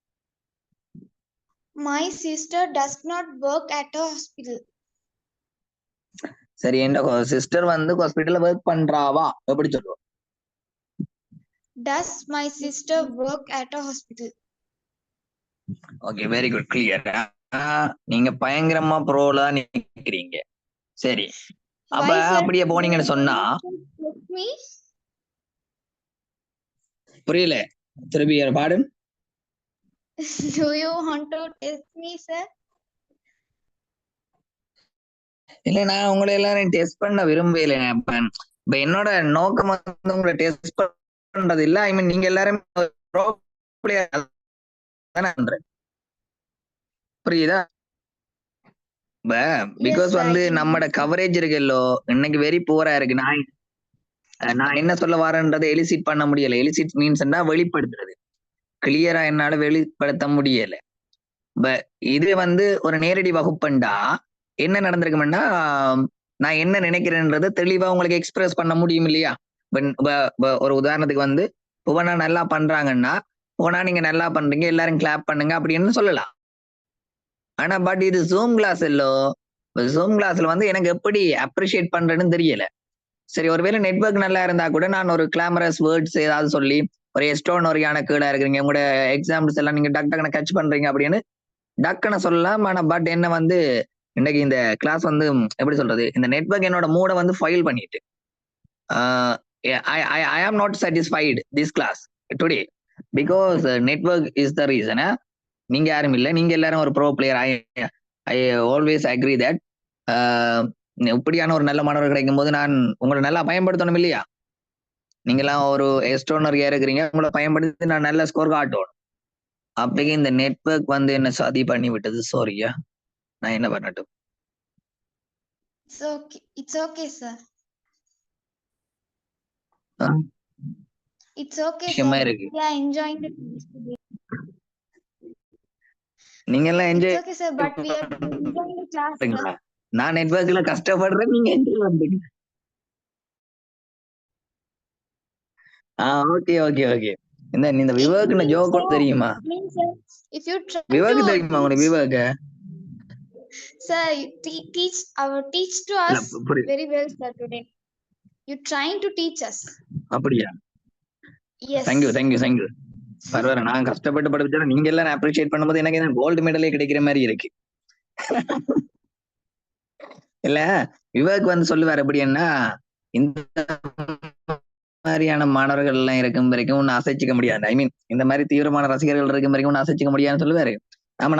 Speaker 2: My sister does not work at a hospital.
Speaker 1: சரி, என் சிஸ்டர் வந்து ஹாஸ்பிட்டல்ல ஒர்க் பண்றாவா எப்படி சொல்லுவோம்?
Speaker 2: Does my sister work at a hospital?
Speaker 1: Okay, very good, clear. நீங்க பயங்கரமா ப்ரோல நிக்கிறீங்க. சரி, அப்ப அப்படியே போனீங்கன்னு சொன்னா புரியல, திருப்பி பாடும்.
Speaker 2: Do you want to test me, sir?
Speaker 1: இல்ல, நான் உங்களை எல்லாரும் டெஸ்ட் பண்ண விரும்பல. இப்ப என்னோட நோக்கம் வந்து உங்களை டெஸ்ட் பண்றது இல்ல. ஐ மீன், நீங்க எல்லாரும் புரியுதா? பிகாஸ் வந்து நம்மட கவரேஜ் இருக்குல்லோ இன்னைக்கு வெரி புவரா இருக்கு. நான் என்ன சொல்ல வரேன்றதை எலிசிட் பண்ண முடியல. எலிசிட் மீன்ஸ் வெளிப்படுத்துறது. கிளியரா என்னால வெளிப்படுத்த முடியல. இது வந்து ஒரு நேரடி வகுப்புண்டா என்ன நடந்திருக்கும்னா, நான் என்ன நினைக்கிறேன்றதை தெளிவா உங்களுக்கு எக்ஸ்பிரஸ் பண்ண முடியும் இல்லையா? ஒரு உதாரணத்துக்கு வந்து புவனா நல்லா பண்றாங்கன்னா, புவனா நீங்க நல்லா பண்றீங்க, எல்லாரும் கிளாப் பண்ணுங்க அப்படின்னு சொல்லலாம். ஆனா பட் இது ஜூம் கிளாஸ் இல்லோ. ஜூம் கிளாஸ்ல வந்து எனக்கு எப்படி அப்ரிஷியேட் பண்றேன்னு தெரியல. சரி, ஒருவேளை நெட்வொர்க் நல்லா இருந்தா கூட நான் ஒரு கிளாமரஸ் வேர்ட்ஸ் ஏதாவது சொல்லி ஒரு எஸ்டோன் ஒரு யானை கீழே இருக்கிறீங்க, உங்களோட எக்ஸாம்பிள்ஸ் எல்லாம் நீங்க டக்குன்னு கட்ச் பண்றீங்க அப்படின்னு டக்குன்னு சொல்லலாம். ஆனா பட் என்ன வந்து இன்னைக்கு இந்த கிளாஸ் வந்து எப்படி சொல்றது, இந்த நெட்வொர்க் என்னோட மூட வந்து ஃபைல் பண்ணிட்டு I am not satisfied this class today because network is the reason. நீங்க யாரும் இல்லை, நீங்க எல்லாரும் ஒரு bro player. I always agree that. இப்படியான ஒரு நல்ல மாணவர் கிடைக்கும் போது நான் உங்களை நல்லா பயன்படுத்தணும் இல்லையா? நீங்களாம் ஒரு எஸ்டோனர் இருக்கிறீங்க, உங்களை பயன்படுத்தி நான் நல்ல ஸ்கோர் காட்டணும். அப்படி இந்த நெட்வொர்க் வந்து என்ன சதி பண்ணி விட்டது. சாரியா, நான் என்ன பண்ணட்டும்?
Speaker 2: It's okay, sir. It's okay, sir. Yeah, enjoying the class today.
Speaker 1: நீங்க எல்லாம் enjoy.
Speaker 2: It's okay, sir, but we are enjoying the class, sir.
Speaker 1: நான் நெட்வொர்க்ல கஷ்டப்படுறேன், நீங்க என்ஜாய் பண்றீங்க. Okay okay okay. இந்த விவேக்ன ஜோக் தெரியுமா? விவேக் தெரியுமா உங்களுக்கு? Vivek
Speaker 2: sir, you teach to us very well, sir. Today you trying to teach us.
Speaker 1: அப்படியா?
Speaker 2: Yes.
Speaker 1: Thank you. பரவாயில்ல, நான் கஷ்டப்பட்டு படிச்சா நீங்க எல்லாரும் அப்ரிஷியேட் பண்ணும்போது எனக்கு கோல்டு மெடலே கிடைக்கிற மாதிரி இருக்கு. இல்ல, விவேக் வந்து சொல்லுவார் எப்படின்னா, இந்த மாதிரியான மாணவர்கள் எல்லாம் இருக்கும் வரைக்கும் ஒன்னு அசைச்சிக்க முடியாது. ஐ மீன், இந்த மாதிரி தீவிரமான ரசிகர்கள் இருக்கும் வரைக்கும் ஒன்னு அசைச்சிக்க முடியாதுன்னு சொல்லுவாரு.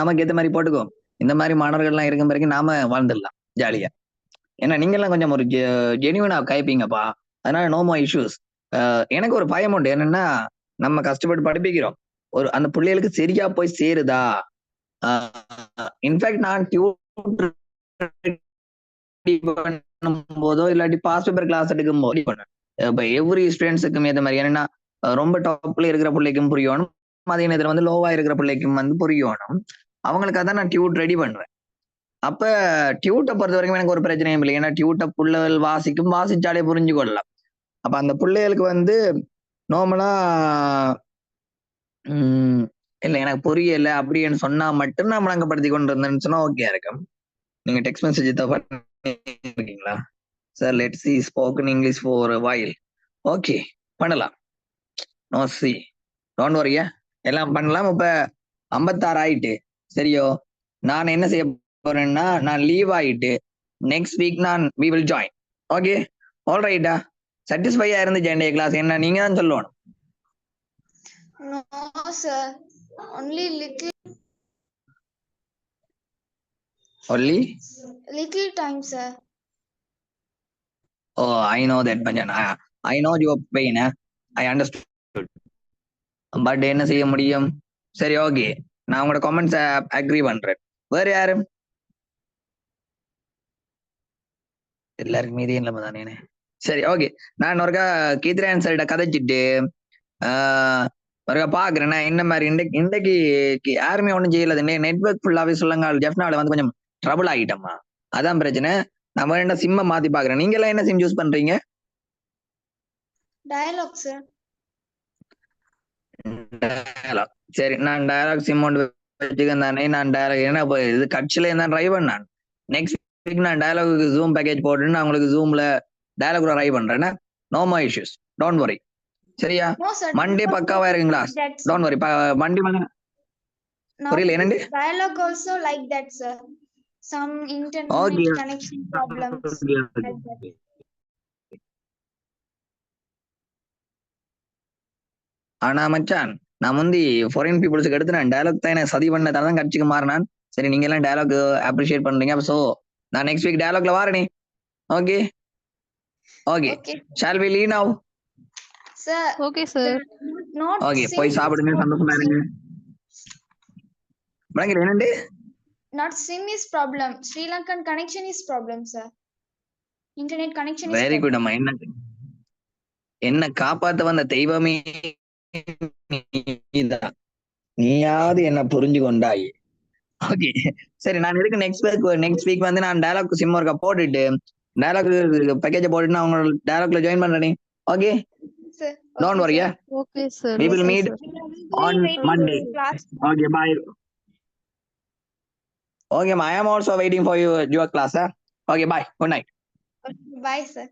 Speaker 1: நமக்கு ஏத்த மாதிரி போட்டுக்கோ, இந்த மாதிரி மாணவர்கள் எல்லாம் இருக்கும் வரைக்கும் நாம வாழ்ந்துடலாம் ஜாலியா. ஏன்னா நீங்க எல்லாம் கொஞ்சம் ஒரு ஜெனியூனா கைப்பீங்கப்பா, அதனால நோ மோ இஷ்யூஸ். எனக்கு ஒரு பயம் உண்டு, என்னன்னா நம்ம கஷ்டப்பட்டு படிப்பிக்கிறோம், ஒரு அந்த பிள்ளைகளுக்கு சரியா போய் சேருதா? இன்ஃபேக்ட் நான் போதோ இல்லாட்டி பாஸ்ட் பேப்பர் கிளாஸ் எடுக்கும் போது இப்ப எவ்ரி ஸ்டூடெண்ட்ஸுக்கும் ஏற்ற மாதிரி, ஏன்னா ரொம்ப டாப்ல இருக்கிற பிள்ளைக்கும் புரியணும், அதே நேரத்துல வந்து லோவா இருக்கிற பிள்ளைக்கும் வந்து புரியணும். அவங்களுக்காக தான் நான் டியூட் ரெடி பண்ணுவேன். அப்ப டியூட்டை பொறுத்த வரைக்கும் எனக்கு ஒரு பிரச்சனையும் இல்லை, ஏன்னா டியூட்டை பிள்ளைகள் வாசிச்சாலே புரிஞ்சு கொள்ளலாம். அப்ப அந்த பிள்ளைகளுக்கு வந்து நார்மலா இல்ல எனக்கு புரியல அப்படின்னு சொன்னா மட்டும் நான் முழங்கப்படுத்தி கொண்டு இருந்தேன்னு சொன்னா ஓகே இருக்கும். நீங்க டெக்ஸ்ட் மெசேஜ் இருக்கீங்களா? Sir let's see spoken English for while. Okay, பண்ணலாம். நோ சி டோன்ட் வரியா, எல்லாம் பண்ணலாம். இப்ப 56 ஆயிட்டு. சரியோ, நான் என்ன செய்ய போறேன்னா, நான் லீவ் ஆயிட்டு நெக்ஸ்ட் வீக் நான் we will join. Okay, all ரைட்டா? சாட்டிஸ்ஃபையா இருந்து ஜெயண்டே கிளாஸ் என்ன நீங்க தான் சொல்லணும்.
Speaker 2: No sir, only little time, sir.
Speaker 1: Oh, I know that, Panjan. I know your pain. I understood. But என்ன செய்ய முடியும்? சரி, ஓகே, நான் உங்களோட கமெண்ட்ஸ் அக்ரி பண்றேன். வேற யாரு? எல்லாருக்கும் மீதி இல்லாம தானே. சரி, ஓகே, நான் ஒருக்கா கீத்ரேன் சைட கதைச்சிட்டு ஒருக்கா பாக்குறேன் நான் என்ன மாதிரி இன்றைக்கு யாருமே ஒன்றும் செய்யல. நெட்வொர்க் ஃபுல்லாவே சொல்லுங்க, ஜெஃப்னால வந்து கொஞ்சம் ட்ரபிள் ஆகிட்டோமா, அதான் பிரச்சனை. நான் வேணா சிம்ம மாத்தி பாக்குறேன். நீங்க எல்லாம் என்ன சிம் யூஸ் பண்றீங்க?
Speaker 2: Dialog sir.
Speaker 1: டயலாக். சரி, நான் டயலாக் சிம் ஒன்று வச்சுக்கேன் தானே. நான் டயலாக் ஏன்னா இது கட்சியில இருந்தான் ட்ரை பண்ணேன். நெக்ஸ்ட் வீக் நான் டயலாக்கு ஜூம் பேக்கேஜ் போட்டு நான் உங்களுக்கு ஜூம்ல டயலாக் ட்ரை பண்றேன். No more issues, don't worry. சரியா?
Speaker 2: No sir.
Speaker 1: மண்டே பக்காவா இருக்குங்களா?
Speaker 2: That's
Speaker 1: don't worry. மண்டே புரியல என்னண்டு?
Speaker 2: dialogue also like that sir. Some internet
Speaker 1: okay
Speaker 2: connection problems like that.
Speaker 1: ஆனா மச்சான், நான் முந்தி ஃபாரின் பீப்புள்ஸுக்கு எடுத்து நான் டயலாக் தான் எனக்கு சதி பண்ணதால தான் கட்சிக்கு மாறினான். சரி, நீங்க எல்லாம் டயலாக் அப்ரிஷியேட் பண்றீங்க. சோ நான் நெக்ஸ்ட் வீக் டயலாக்ல வாரேனே. Okay okay,
Speaker 2: Okay
Speaker 1: shall we leave now?
Speaker 2: sir.
Speaker 3: Okay sir.
Speaker 2: Not
Speaker 1: okay,
Speaker 2: sim
Speaker 1: போய்
Speaker 2: is
Speaker 1: சாப்பிடுங்க,
Speaker 2: problem,
Speaker 1: சந்தோஷமா
Speaker 2: sir.
Speaker 1: இருங்க. விளங்கல என்னண்டு?
Speaker 2: Not sim is problem. Sri Lankan connection is problem sir. Internet connection is
Speaker 1: very
Speaker 2: problem.
Speaker 1: Good அம்மா. என்ன காப்பாத்த வந்த தெய்வமே நீதான். நீயாவது என்ன புரிஞ்சு கொண்டாய். ஓகே, சரி, நான் எதுக்கு நெக்ஸ்ட் வீக் வந்து நான் டயலாக் சிம் ஒர்க்கா போட்டுட்டு டயலாக் பேக்கேஜ் போட்டுட்டு நான் உங்களோட டயலாக்ல ஜாயின் பண்றேன். Okay,
Speaker 2: Sir.
Speaker 1: Don't worry.
Speaker 3: Okay sir.
Speaker 1: we will
Speaker 3: okay
Speaker 1: meet
Speaker 3: sir.
Speaker 1: on Monday.
Speaker 2: Class.
Speaker 1: Okay, bye. Okay, I am also waiting for your class. Okay, bye. Good night.
Speaker 2: Bye sir.